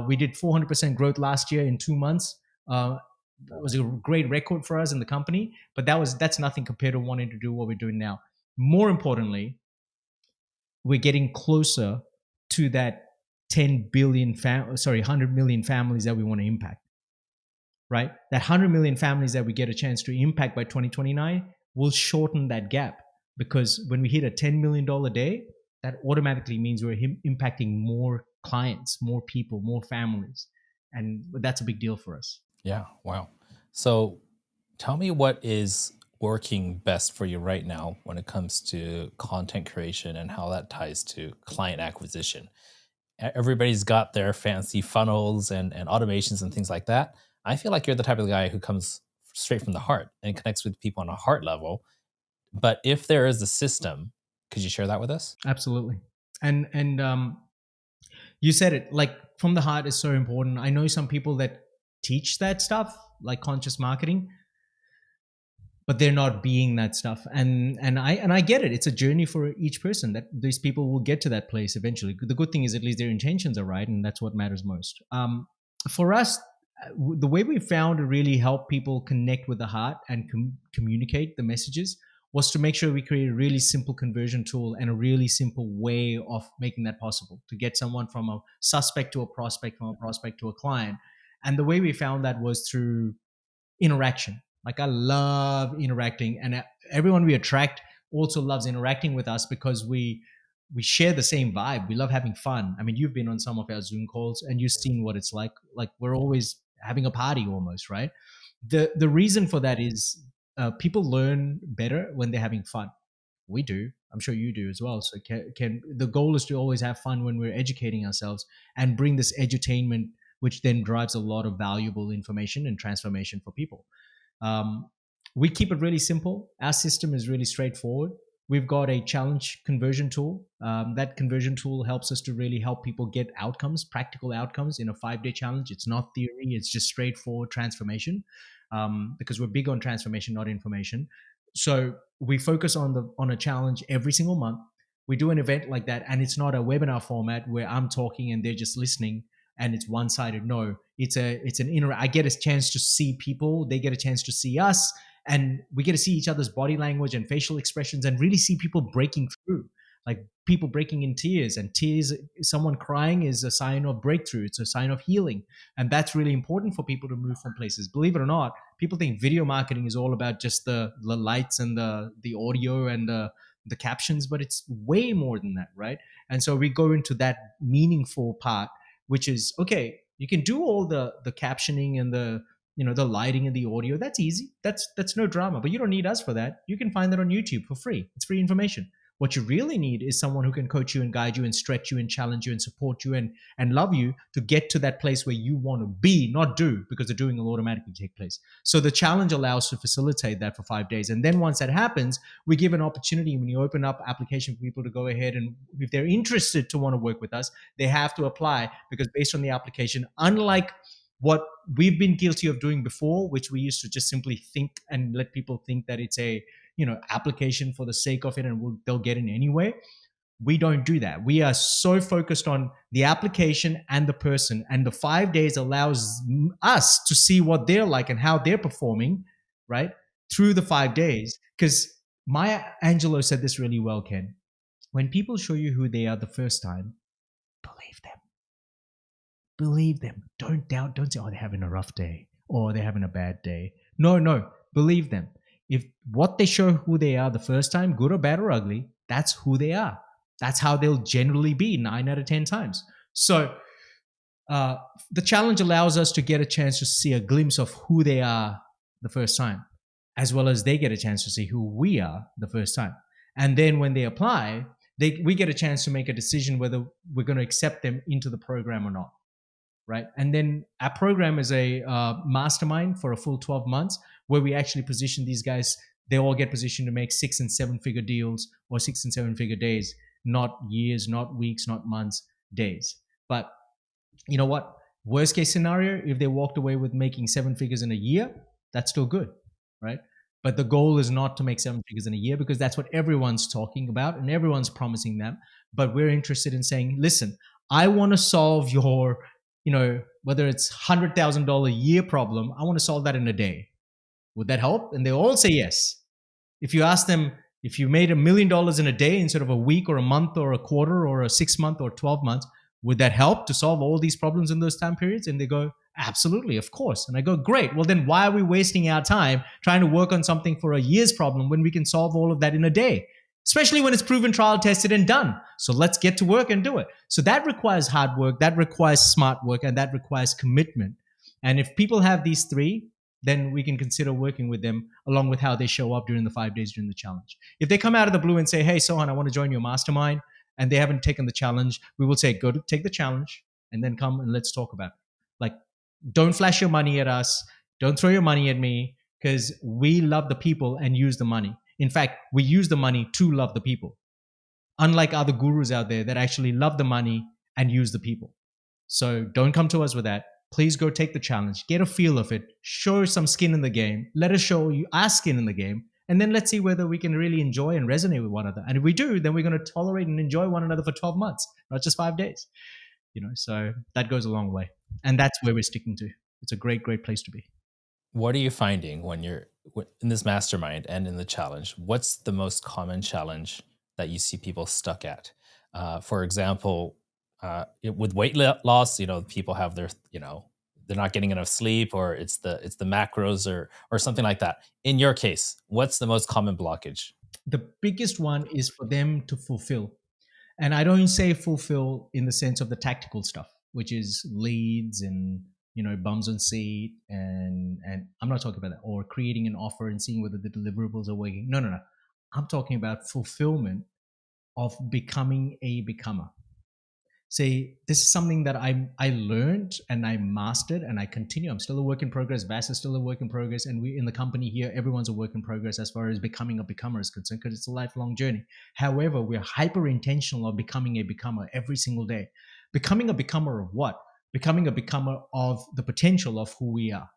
S1: We did 400% growth last year in 2 months. It was a great record for us in the company, but that's nothing compared to wanting to do what we're doing now. More importantly, we're getting closer to that 100 million families that we want to impact, right? That 100 million families that we get a chance to impact by 2029 will shorten that gap, because when we hit a $10 million day, that automatically means we're impacting more clients, more people, more families. And that's a big deal for us.
S3: Yeah. Wow. So tell me what is working best for you right now when it comes to content creation and how that ties to client acquisition. Everybody's got their fancy funnels and automations and things like that. I feel like you're the type of guy who comes straight from the heart and connects with people on a heart level. But if there is a system, could you share that with us?
S1: Absolutely. And you said it, like, from the heart is so important. I know some people that teach that stuff, like conscious marketing, but they're not being that stuff. And I get it. It's a journey for each person that these people will get to that place eventually. The good thing is at least their intentions are right, and that's what matters most. For us, the way we found to really help people connect with the heart and communicate the messages was to make sure we create a really simple conversion tool and a really simple way of making that possible, to get someone from a suspect to a prospect, from a prospect to a client. And the way we found that was through interaction. Like, I love interacting, and everyone we attract also loves interacting with us because we share the same vibe. We love having fun. I mean, you've been on some of our Zoom calls and you've seen what it's like. Like, we're always having a party almost, right? The reason for that is people learn better when they're having fun. We do. I'm sure you do as well. So the goal is to always have fun when we're educating ourselves and bring this edutainment, which then drives a lot of valuable information and transformation for people. We keep it really simple. Our system is really straightforward. We've got a challenge conversion tool. That conversion tool helps us to really help people get outcomes, practical outcomes in a 5-day challenge. It's not theory. It's just straightforward transformation, because we're big on transformation, not information. So we focus on a challenge every single month. We do an event like that, and it's not a webinar format where I'm talking and they're just listening and it's one-sided. No, it's I get a chance to see people, they get a chance to see us, and we get to see each other's body language and facial expressions and really see people breaking through. Like, people breaking in tears, and tears, someone crying is a sign of breakthrough. It's a sign of healing. And that's really important for people to move from places. Believe it or not, people think video marketing is all about just the lights and the audio and the captions, but it's way more than that, right? And so we go into that meaningful part, which is, okay, you can do all the captioning and the lighting and the audio. That's easy. That's no drama, but you don't need us for that. You can find that on YouTube for free. It's free information. What you really need is someone who can coach you and guide you and stretch you and challenge you and support you and love you to get to that place where you want to be, not do, because the doing will automatically take place. So the challenge allows to facilitate that for 5 days. And then once that happens, we give an opportunity when you open up application for people to go ahead, and if they're interested to want to work with us, they have to apply, because based on the application, unlike what we've been guilty of doing before, which we used to just simply think and let people think that it's a application for the sake of it, and they'll get in anyway. We don't do that. We are so focused on the application and the person, and the 5 days allows us to see what they're like and how they're performing, right, through the 5 days. Because Maya Angelou said this really well, Ken. When people show you who they are the first time, believe them. Believe them. Don't doubt. Don't say, oh, they're having a rough day or they're having a bad day. No. Believe them. If what they show who they are the first time, good or bad or ugly, that's who they are. That's how they'll generally be 9 out of 10 times. So the challenge allows us to get a chance to see a glimpse of who they are the first time, as well as they get a chance to see who we are the first time. And then when they apply, we get a chance to make a decision whether we're going to accept them into the program or not. Right. And then our program is a mastermind for a full 12 months where we actually position these guys. They all get positioned to make 6 and 7 figure deals or 6 and 7 figure days, not years, not weeks, not months, days. But you know what? Worst case scenario, if they walked away with making 7 figures in a year, that's still good. Right. But the goal is not to make 7 figures in a year, because that's what everyone's talking about and everyone's promising them. But we're interested in saying, listen, I want to solve your whether it's $100,000 a year problem, I want to solve that in a day. Would that help? And they all say yes. If you ask them, if you made $1 million in a day instead of a week or a month or a quarter or a 6 month or 12 months, would that help to solve all these problems in those time periods? And they go, absolutely, of course. And I go, great. Well, then why are we wasting our time trying to work on something for a year's problem when we can solve all of that in a day? Especially when it's proven, trial tested, and done. So let's get to work and do it. So that requires hard work, that requires smart work, and that requires commitment. And if people have these three, then we can consider working with them along with how they show up during the 5 days during the challenge. If they come out of the blue and say, hey, Sohan, I want to join your mastermind, and they haven't taken the challenge, we will say, go to take the challenge and then come and let's talk about it. Like, don't flash your money at us. Don't throw your money at me, because we love the people and use the money. In fact, we use the money to love the people, unlike other gurus out there that actually love the money and use the people. So don't come to us with that. Please go take the challenge, get a feel of it, show some skin in the game. Let us show you our skin in the game. And then let's see whether we can really enjoy and resonate with one another. And if we do, then we're going to tolerate and enjoy one another for 12 months, not just 5 days. So that goes a long way. And that's where we're sticking to. It's a great, great place to be.
S3: What are you finding when you're in this mastermind and in the challenge? What's the most common challenge that you see people stuck at? For example, with weight loss, people have their, they're not getting enough sleep, or it's the macros or something like that. In your case, what's the most common blockage?
S1: The biggest one is for them to fulfill. And I don't say fulfill in the sense of the tactical stuff, which is leads and bums on seat, and I'm not talking about that, or creating an offer and seeing whether the deliverables are working. No. I'm talking about fulfillment of becoming a becomer. See, this is something that I learned and I mastered and I continue. I'm still a work in progress. Vass is still a work in progress. And we in the company here, everyone's a work in progress as far as becoming a becomer is concerned, because it's a lifelong journey. However, we're hyper intentional of becoming a becomer every single day. Becoming a becomer of what? Becoming a becomer of the potential of who we are.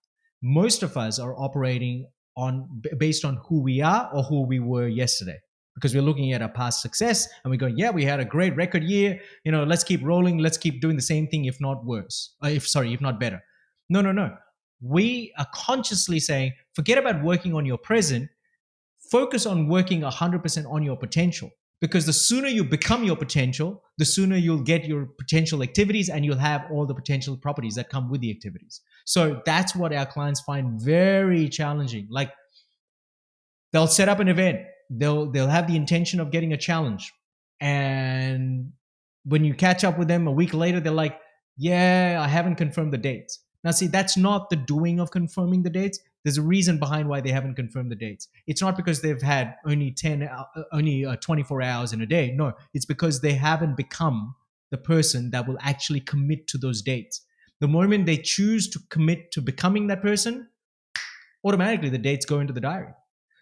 S1: Most of us are operating based on who we are or who we were yesterday, because we're looking at our past success and we're going, yeah, we had a great record year. Let's keep rolling. Let's keep doing the same thing, if not worse. If not better. No. We are consciously saying, forget about working on your present. Focus on working 100% on your potential. Because the sooner you become your potential, the sooner you'll get your potential activities and you'll have all the potential properties that come with the activities. So that's what our clients find very challenging. Like, they'll set up an event, they'll have the intention of getting a challenge, and when you catch up with them a week later, they're like, yeah, I haven't confirmed the dates. Now see, that's not the doing of confirming the dates. There's a reason behind why they haven't confirmed the dates. It's not because they've had only 24 hours in a day. No, it's because they haven't become the person that will actually commit to those dates. The moment they choose to commit to becoming that person, automatically the dates go into the diary.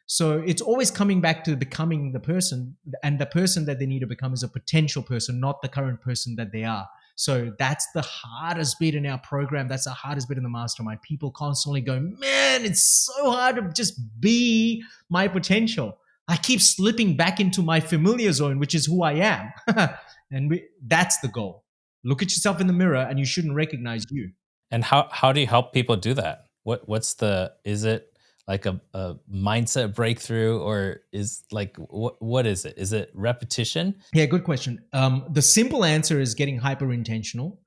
S1: So it's always coming back to becoming the person, and the person that they need to become is a potential person, not the current person that they are. So that's the hardest bit in our program. That's the hardest bit in the mastermind. People constantly go, man, it's so hard to just be my potential. I keep slipping back into my familiar zone, which is who I am. And that's the goal. Look at yourself in the mirror and you shouldn't recognize you.
S3: And how do you help people do that? Is it like a mindset breakthrough, or is like, what is it? Is it repetition?
S1: Yeah, good question. The simple answer is getting hyper intentional,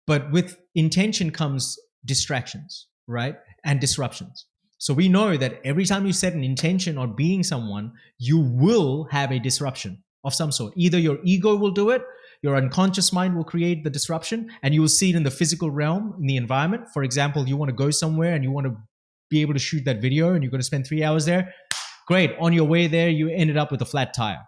S1: but with intention comes distractions, right? And disruptions. So we know that every time you set an intention on being someone, you will have a disruption of some sort. Either your ego will do it, your unconscious mind will create the disruption, and you will see it in the physical realm, in the environment. For example, you want to go somewhere and you want to be able to shoot that video and you're going to spend 3 hours there. Great. On your way there, you ended up with a flat tire,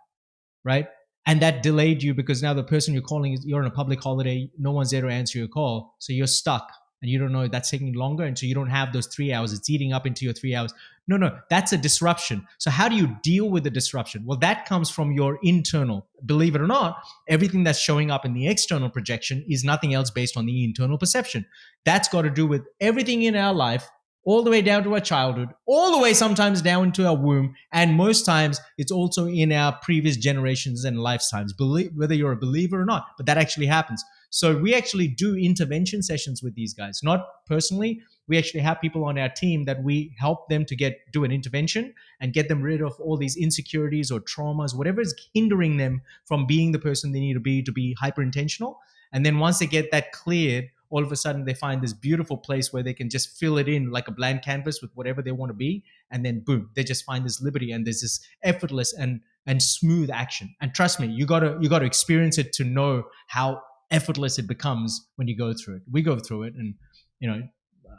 S1: right? And that delayed you because now the person you're calling, you're on a public holiday, no one's there to answer your call. So you're stuck and you don't know that's taking longer. And so you don't have those 3 hours. It's eating up into your 3 hours. No, that's a disruption. So how do you deal with the disruption? Well, that comes from your internal. Believe it or not, everything that's showing up in the external projection is nothing else based on the internal perception. That's got to do with everything in our life, all the way down to our childhood, all the way sometimes down into our womb. And most times it's also in our previous generations and lifetimes, whether you're a believer or not, but that actually happens. So we actually do intervention sessions with these guys, not personally. We actually have people on our team that we help them to do an intervention and get them rid of all these insecurities or traumas, whatever is hindering them from being the person they need to be hyper intentional. And then once they get that cleared, all of a sudden they find this beautiful place where they can just fill it in like a blank canvas with whatever they want to be. And then boom, they just find this liberty and there's this effortless and smooth action. And trust me, you gotta experience it to know how effortless it becomes when you go through it. We go through it, and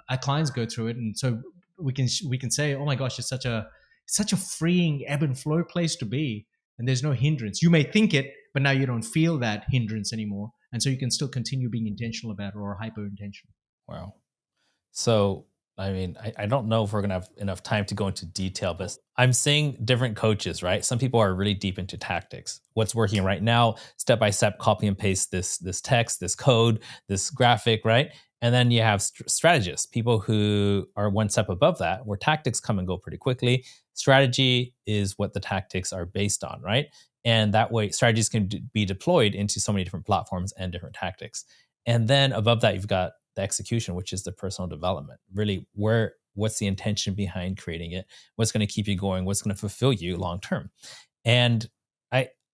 S1: our clients go through it, and so we can say, oh my gosh, it's such a freeing ebb and flow place to be, and there's no hindrance. You may think it, but now you don't feel that hindrance anymore. And so you can still continue being intentional about it or hyper intentional.
S3: Wow. So, I mean, I don't know if we're going to have enough time to go into detail, but I'm seeing different coaches, right? Some people are really deep into tactics. What's working right now, step by step, copy and paste this text, this code, this graphic, right? And then you have strategists, people who are one step above that, where tactics come and go pretty quickly. Strategy is what the tactics are based on, right? And that way, strategies can be deployed into so many different platforms and different tactics. And then above that, you've got the execution, which is the personal development. Really, what's the intention behind creating it? What's going to keep you going? What's going to fulfill you long term? And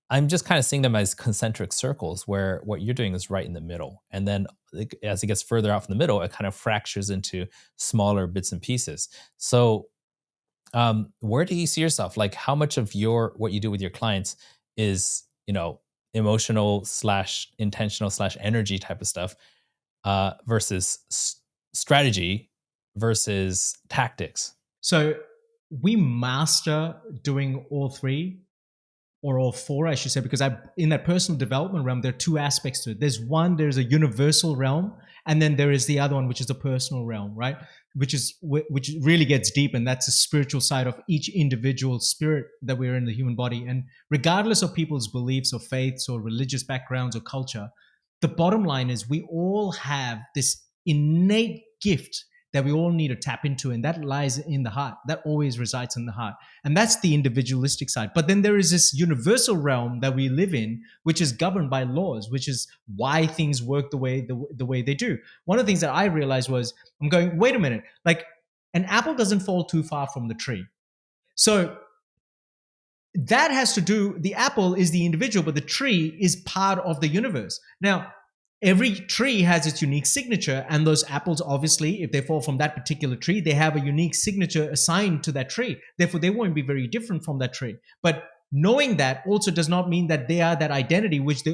S3: I'm just kind of seeing them as concentric circles where what you're doing is right in the middle. And then as it gets further out from the middle, it kind of fractures into smaller bits and pieces. So where do you see yourself? Like, how much of what you do with your clients is, emotional / intentional / energy type of stuff versus strategy versus tactics?
S1: So we master doing all three, or all four, I should say, because in that personal development realm, there are two aspects to it. There's a universal realm, and then there is the other one, which is the personal realm, right? Which really gets deep, and that's the spiritual side of each individual spirit that we're in the human body. And regardless of people's beliefs or faiths or religious backgrounds or culture, the bottom line is we all have this innate gift that we all need to tap into, and that lies in the heart. That always resides in the heart. And that's the individualistic side. But then there is this universal realm that we live in, which is governed by laws, which is why things work the way they do. One of the things that I realized was, I'm going, wait a minute, like an apple doesn't fall too far from the tree. So that has to do, the apple is the individual, but the tree is part of the universe. Now, every tree has its unique signature, and those apples, obviously, if they fall from that particular tree, they have a unique signature assigned to that tree. Therefore, they won't be very different from that tree. But knowing that also does not mean that they are that identity which we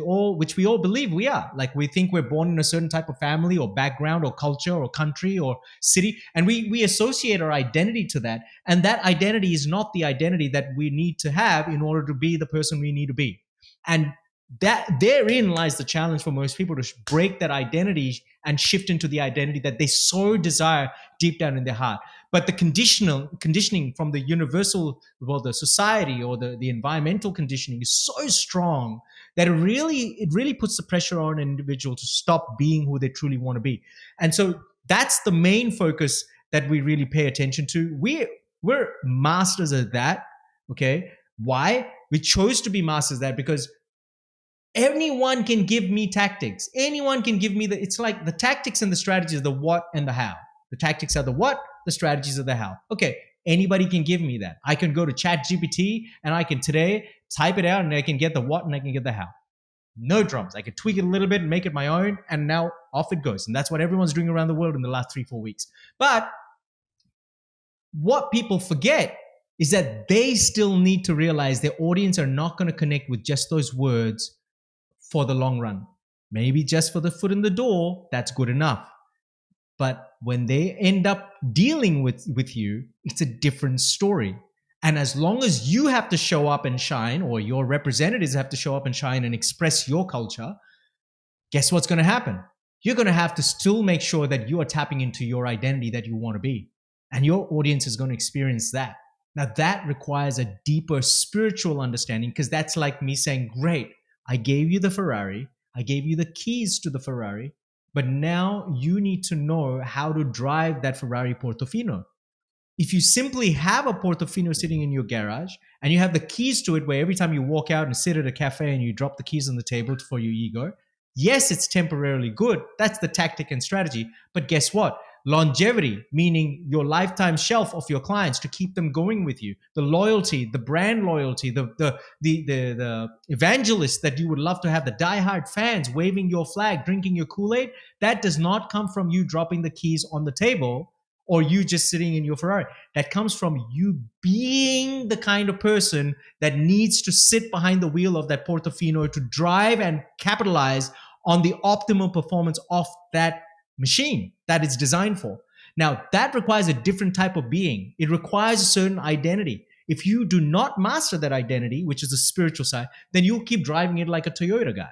S1: all believe we are. Like, we think we're born in a certain type of family or background or culture or country or city, and we associate our identity to that. And that identity is not the identity that we need to have in order to be the person we need to be. And that therein lies the challenge for most people, to break that identity and shift into the identity that they so desire deep down in their heart. But the conditioning from the universal, well, the society or the environmental conditioning is so strong that it really puts the pressure on an individual to stop being who they truly want to be. And so that's the main focus that we really pay attention to. We're masters of that. Okay. Why? We chose to be masters of that because anyone can give me tactics. Anyone can give me it's like the tactics and the strategies are the what and the how. The tactics are the what, the strategies are the how. Okay, anybody can give me that. I can go to ChatGPT and I can today type it out and I can get the what and I can get the how. No drums. I can tweak it a little bit and make it my own, and now off it goes. And that's what everyone's doing around the world in the last 3-4 weeks. But what people forget is that they still need to realize their audience are not going to connect with just those words for the long run. Maybe just for the foot in the door, that's good enough. But when they end up dealing with you, it's a different story. And as long as you have to show up and shine, or your representatives have to show up and shine and express your culture, guess what's going to happen? You're going to have to still make sure that you are tapping into your identity that you want to be. And your audience is going to experience that. Now, that requires a deeper spiritual understanding, because that's like me saying, great, I gave you the Ferrari, I gave you the keys to the Ferrari, but now you need to know how to drive that Ferrari Portofino. If you simply have a Portofino sitting in your garage and you have the keys to it, where every time you walk out and sit at a cafe and you drop the keys on the table for your ego, yes, it's temporarily good. That's the tactic and strategy. But guess what? Longevity, meaning your lifetime shelf of your clients, to keep them going with you. The loyalty, the brand loyalty, the evangelists that you would love to have, the diehard fans waving your flag, drinking your Kool-Aid, that does not come from you dropping the keys on the table or you just sitting in your Ferrari. That comes from you being the kind of person that needs to sit behind the wheel of that Portofino to drive and capitalize on the optimum performance of that machine that it's designed for. Now, that requires a different type of being. It requires a certain identity. If you do not master that identity, which is the spiritual side, then you'll keep driving it like a Toyota guy.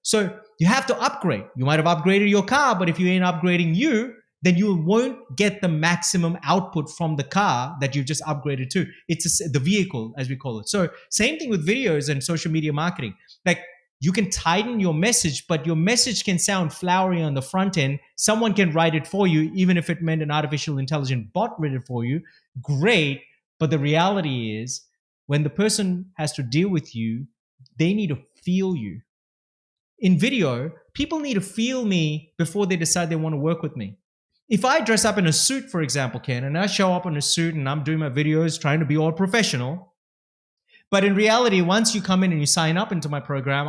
S1: So you have to upgrade. You might have upgraded your car, but if you ain't upgrading you, then you won't get the maximum output from the car that you just upgraded to. It's the vehicle, as we call it. So same thing with videos and social media marketing. Like, you can tighten your message, but your message can sound flowery on the front end. Someone can write it for you, even if it meant an artificial intelligent bot wrote it for you. Great. But the reality is, when the person has to deal with you, they need to feel you. In video, people need to feel me before they decide they want to work with me. If I dress up in a suit, for example, Ken, and I show up in a suit and I'm doing my videos trying to be all professional, but in reality, once you come in and you sign up into my program,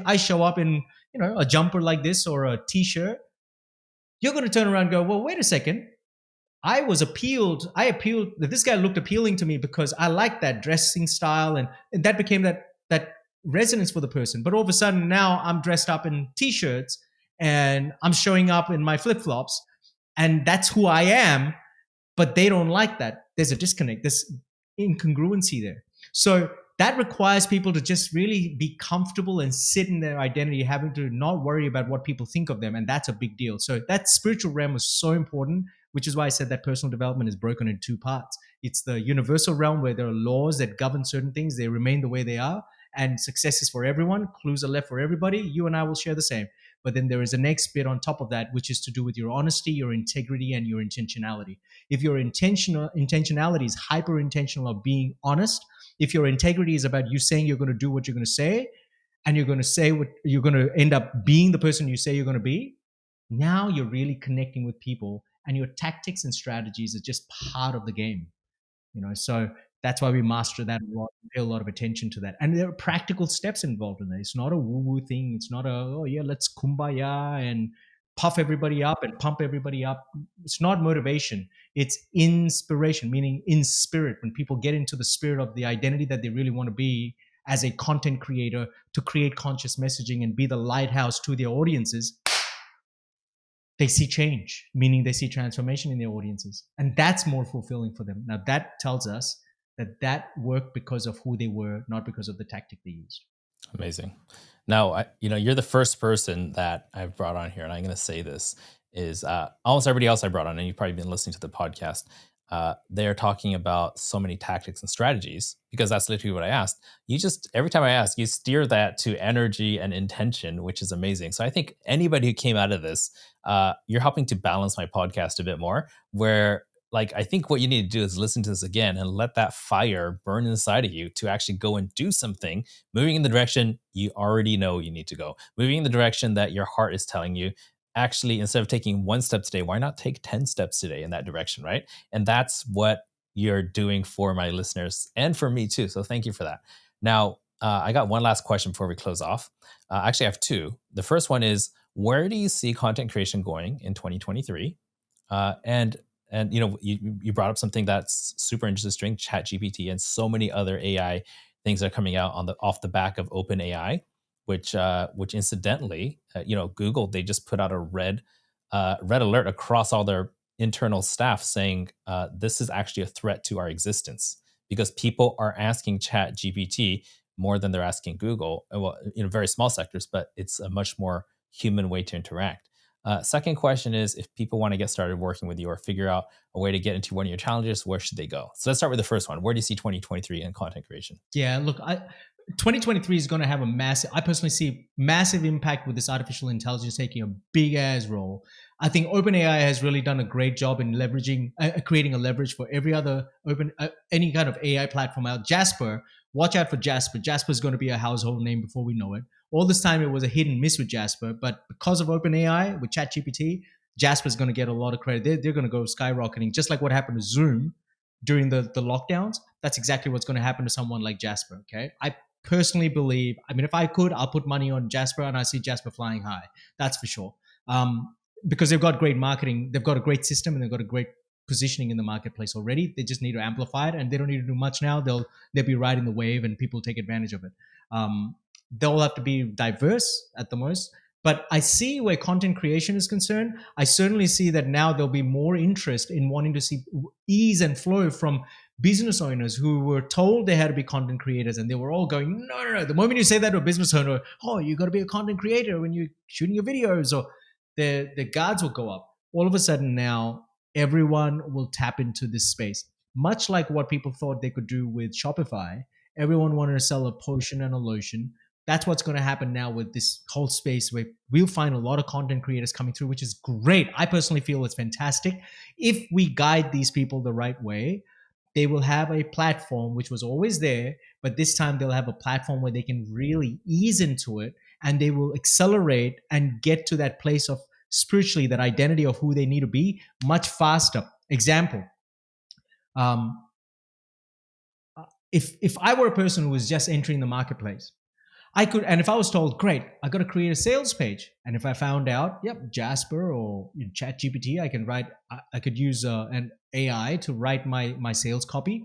S1: I show up in a jumper like this or a t-shirt, you're going to turn around and go, well, wait a second. I appealed. This guy looked appealing to me because I liked that dressing style, and that became that resonance for the person. But all of a sudden now I'm dressed up in t-shirts and I'm showing up in my flip-flops, and that's who I am, but they don't like that. There's a disconnect. There's incongruency there. So that requires people to just really be comfortable and sit in their identity, having to not worry about what people think of them. And that's a big deal. So that spiritual realm is so important, which is why I said that personal development is broken in two parts. It's the universal realm where there are laws that govern certain things. They remain the way they are. And success is for everyone. Clues are left for everybody. You and I will share the same. But then there is a next bit on top of that, which is to do with your honesty, your integrity, and your intentionality. If your intentionality is hyper intentional of being honest, if your integrity is about you saying you're going to do what you're going to say, and you're going to say what you're going to end up being the person you say you're going to be, now you're really connecting with people, and your tactics and strategies are just part of the game. So That's why we master that a lot, pay a lot of attention to that. And there are practical steps involved in that. It's not a woo-woo thing. It's not a, oh yeah, let's kumbaya and puff everybody up and pump everybody up. It's not motivation. It's inspiration, meaning in spirit. When people get into the spirit of the identity that they really want to be as a content creator, to create conscious messaging and be the lighthouse to their audiences, they see change, meaning they see transformation in their audiences. And that's more fulfilling for them. Now, that tells us that that worked because of who they were, not because of the tactic they used.
S3: Amazing. Now, you're the first person that I've brought on here, and I'm going to say this is almost everybody else I brought on, and you've probably been listening to the podcast. They're talking about so many tactics and strategies, because that's literally what I asked. You just, every time I ask, you steer that to energy and intention, which is amazing. So I think anybody who came out of this, you're helping to balance my podcast a bit more, where like, I think what you need to do is listen to this again and let that fire burn inside of you to actually go and do something, moving in the direction you already know you need to go, moving in the direction that your heart is telling you. Actually, instead of taking one step today, why not take 10 steps today in that direction, right? And that's what you're doing for my listeners and for me too. So thank you for that. Now, I got one last question before we close off. Actually, I have two. The first one is, where do you see content creation going in 2023? And you brought up something that's super interesting, ChatGPT and so many other AI things that are coming out off the back of OpenAI, which incidentally, Google, they just put out a red alert across all their internal staff saying this is actually a threat to our existence, because people are asking ChatGPT more than they're asking Google. Well, in very small sectors, but it's a much more human way to interact. Second question is, if people want to get started working with you or figure out a way to get into one of your challenges, where should they go? So let's start with the first one. Where do you see 2023 in content creation?
S1: Yeah, look, 2023 is going to have I personally see massive impact with this artificial intelligence taking a big ass role. I think OpenAI has really done a great job in leveraging, creating a leverage for every other any kind of AI platform out. Jasper, watch out for Jasper. Jasper is going to be a household name before we know it. All this time it was a hit and miss with Jasper, but because of OpenAI with ChatGPT, Jasper is going to get a lot of credit. They're going to go skyrocketing, just like what happened to Zoom during the lockdowns. That's exactly what's going to happen to someone like Jasper. Okay, I personally believe. I mean, if I could, I'll put money on Jasper, and I see Jasper flying high. That's for sure. Because they've got great marketing, they've got a great system, and they've got a great positioning in the marketplace already. They just need to amplify it, and they don't need to do much now. They'll be riding the wave, and people take advantage of it. They'll have to be diverse at the most. But I see where content creation is concerned, I certainly see that now there'll be more interest in wanting to see ease and flow from business owners who were told they had to be content creators, and they were all going, no. The moment you say that to a business owner, oh, you got to be a content creator when you're shooting your videos, or the guards will go up. All of a sudden now, everyone will tap into this space. Much like what people thought they could do with Shopify, everyone wanted to sell a potion and a lotion. That's what's going to happen now with this whole space, where we'll find a lot of content creators coming through, which is great. I personally feel it's fantastic. If we guide these people the right way, they will have a platform which was always there, but this time they'll have a platform where they can really ease into it, and they will accelerate and get to that place of spiritually, that identity of who they need to be much faster. Example, if I were a person who was just entering the marketplace, I could, and if I was told, great, I got to create a sales page, and if I found out, yep, Jasper or ChatGPT, I could use an AI to write my sales copy,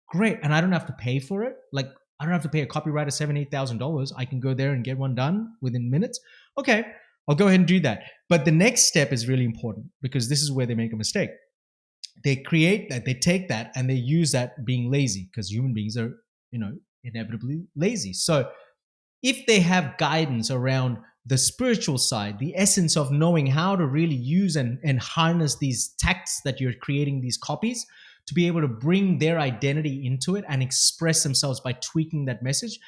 S1: great, and I don't have to pay for it. Like, I don't have to pay a copywriter $7,000-$8,000. I can go there and get one done within minutes. Okay, I'll go ahead and do that. But the next step is really important, because this is where they make a mistake. They create that, they take that, and they use that being lazy, because human beings are, inevitably lazy. So if they have guidance around the spiritual side, the essence of knowing how to really use and harness these texts that you're creating, these copies, to be able to bring their identity into it and express themselves by tweaking that message.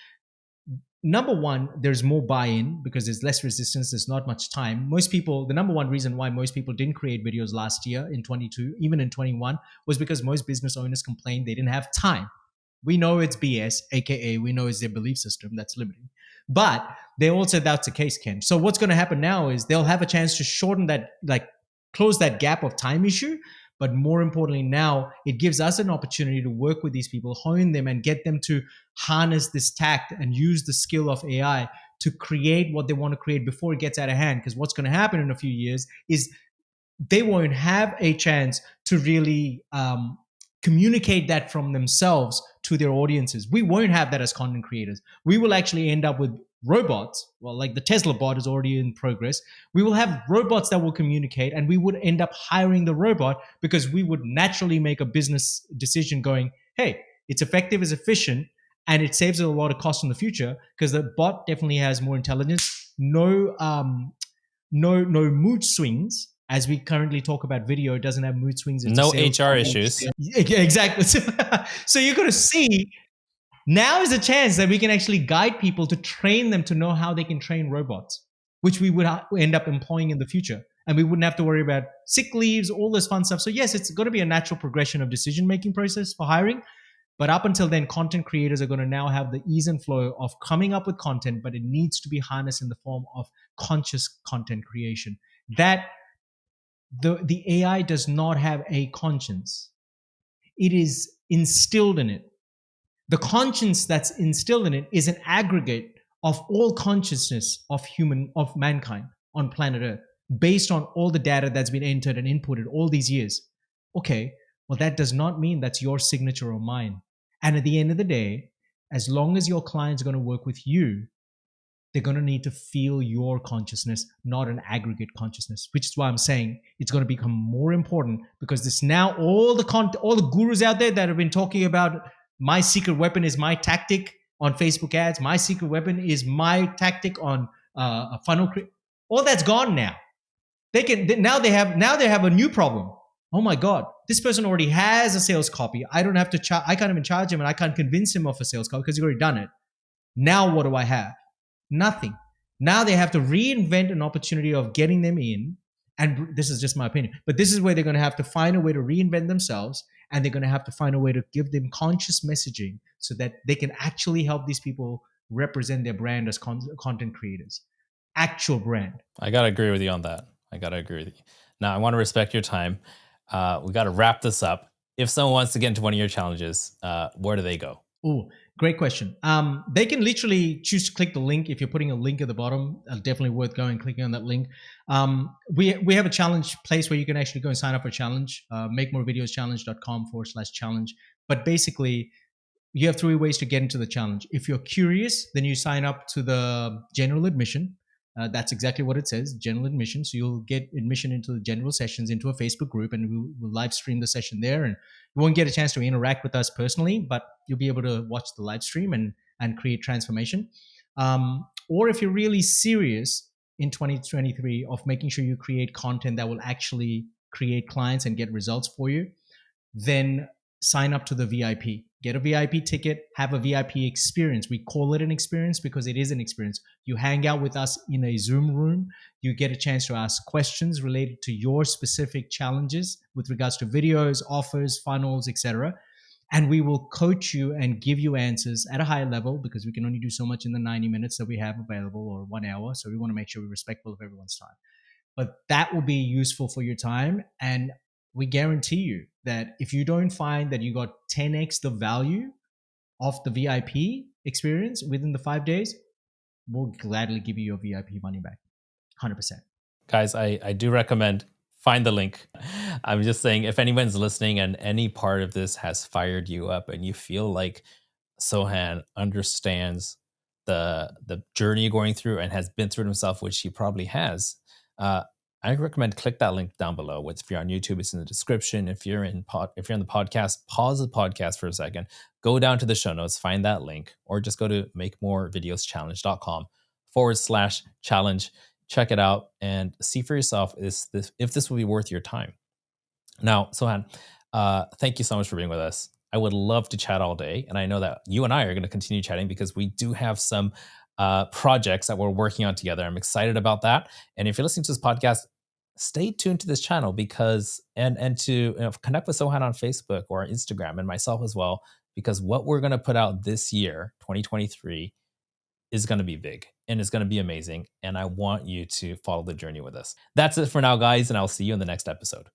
S1: Number one, there's more buy-in because there's less resistance. There's not much time. Most people, the number one reason why most people didn't create videos last year in 22, even in 21, was because most business owners complained they didn't have time. We know it's BS, aka we know it's their belief system that's limiting. But they all said that's the case, Ken. So what's going to happen now is they'll have a chance to shorten that, like close that gap of time issue But more importantly, now it gives us an opportunity to work with these people, hone them, and get them to harness this tact and use the skill of AI to create what they want to create before it gets out of hand. Because what's going to happen in a few years is they won't have a chance to really communicate that from themselves to their audiences. We won't have that as content creators. We will actually end up with robots. Well, like the Tesla bot is already in progress. We will have robots that will communicate, and we would end up hiring the robot because we would naturally make a business decision going, hey, it's effective, it's efficient, and it saves a lot of cost in the future because the bot definitely has more intelligence, no mood swings. As we currently talk about video, it doesn't have mood swings. It's
S3: no HR issues.
S1: Exactly. So you're going to see now is a chance that we can actually guide people to train them to know how they can train robots, which we would end up employing in the future. And we wouldn't have to worry about sick leaves, all this fun stuff. So yes, it's going to be a natural progression of decision-making process for hiring. But up until then, content creators are going to now have the ease and flow of coming up with content, but it needs to be harnessed in the form of conscious content creation. That the AI does not have a conscience. It is instilled in it. The conscience that's instilled in it is an aggregate of all consciousness of mankind on planet Earth, based on all the data that's been entered and inputted all these years. Okay, well, that does not mean that's your signature or mine. And at the end of the day, as long as your client's going to work with you, they're going to need to feel your consciousness, not an aggregate consciousness, which is why I'm saying it's going to become more important, because this now all the gurus out there that have been talking about my secret weapon is my tactic on Facebook ads, my secret weapon is my tactic on a funnel, all that's gone now. They have a new problem. Oh my God, this person already has a sales copy. I don't have to I can't even charge him, and I can't convince him of a sales copy because he's already done it. Now what do I have? Nothing. Now they have to reinvent an opportunity of getting them in. And this is just my opinion, but this is where they're going to have to find a way to reinvent themselves, and they're going to have to find a way to give them conscious messaging so that they can actually help these people represent their brand as content creators. Actual brand.
S3: I got to agree with you on that. Now, I want to respect your time. We got to wrap this up. If someone wants to get into one of your challenges, where do they go?
S1: Oh, great question. They can literally choose to click the link. If you're putting a link at the bottom, definitely worth going and clicking on that link. We have a challenge place where you can actually go and sign up for a challenge, makemorevideoschallenge.com/challenge. But basically, you have 3 ways to get into the challenge. If you're curious, then you sign up to the general admission. That's exactly what it says, general admission. So you'll get admission into the general sessions, into a Facebook group, and we'll live stream the session there. And you won't get a chance to interact with us personally, but you'll be able to watch the live stream and create transformation. Or if you're really serious in 2023 of making sure you create content that will actually create clients and get results for you, then sign up to the VIP. Get a VIP ticket, have a VIP experience. We call it an experience because it is an experience. You hang out with us in a Zoom room. You get a chance to ask questions related to your specific challenges with regards to videos, offers, funnels, etc. And we will coach you and give you answers at a high level, because we can only do so much in the 90 minutes that we have available, or 1 hour. So we want to make sure we're respectful of everyone's time. But that will be useful for your time. And we guarantee you that if you don't find that you got 10x the value of the VIP experience within the 5 days, we'll gladly give you your VIP money back. 100%.
S3: Guys, I do recommend find the link. I'm just saying, if anyone's listening and any part of this has fired you up and you feel like Sohan understands the journey you're going through and has been through it himself, which he probably has, I recommend click that link down below. If you're on YouTube, it's in the description. If you're on the podcast, pause the podcast for a second, go down to the show notes, find that link, or just go to makemorevideoschallenge.com/challenge. Check it out and see for yourself if this will be worth your time. Now, Sohan, thank you so much for being with us. I would love to chat all day, and I know that you and I are going to continue chatting because we do have some projects that we're working on together. I'm excited about that. And if you're listening to this podcast, stay tuned to this channel because and to connect with Sohan on Facebook or Instagram, and myself as well, because what we're going to put out this year, 2023, is going to be big and it's going to be amazing. And I want you to follow the journey with us. That's it for now, guys, and I'll see you in the next episode.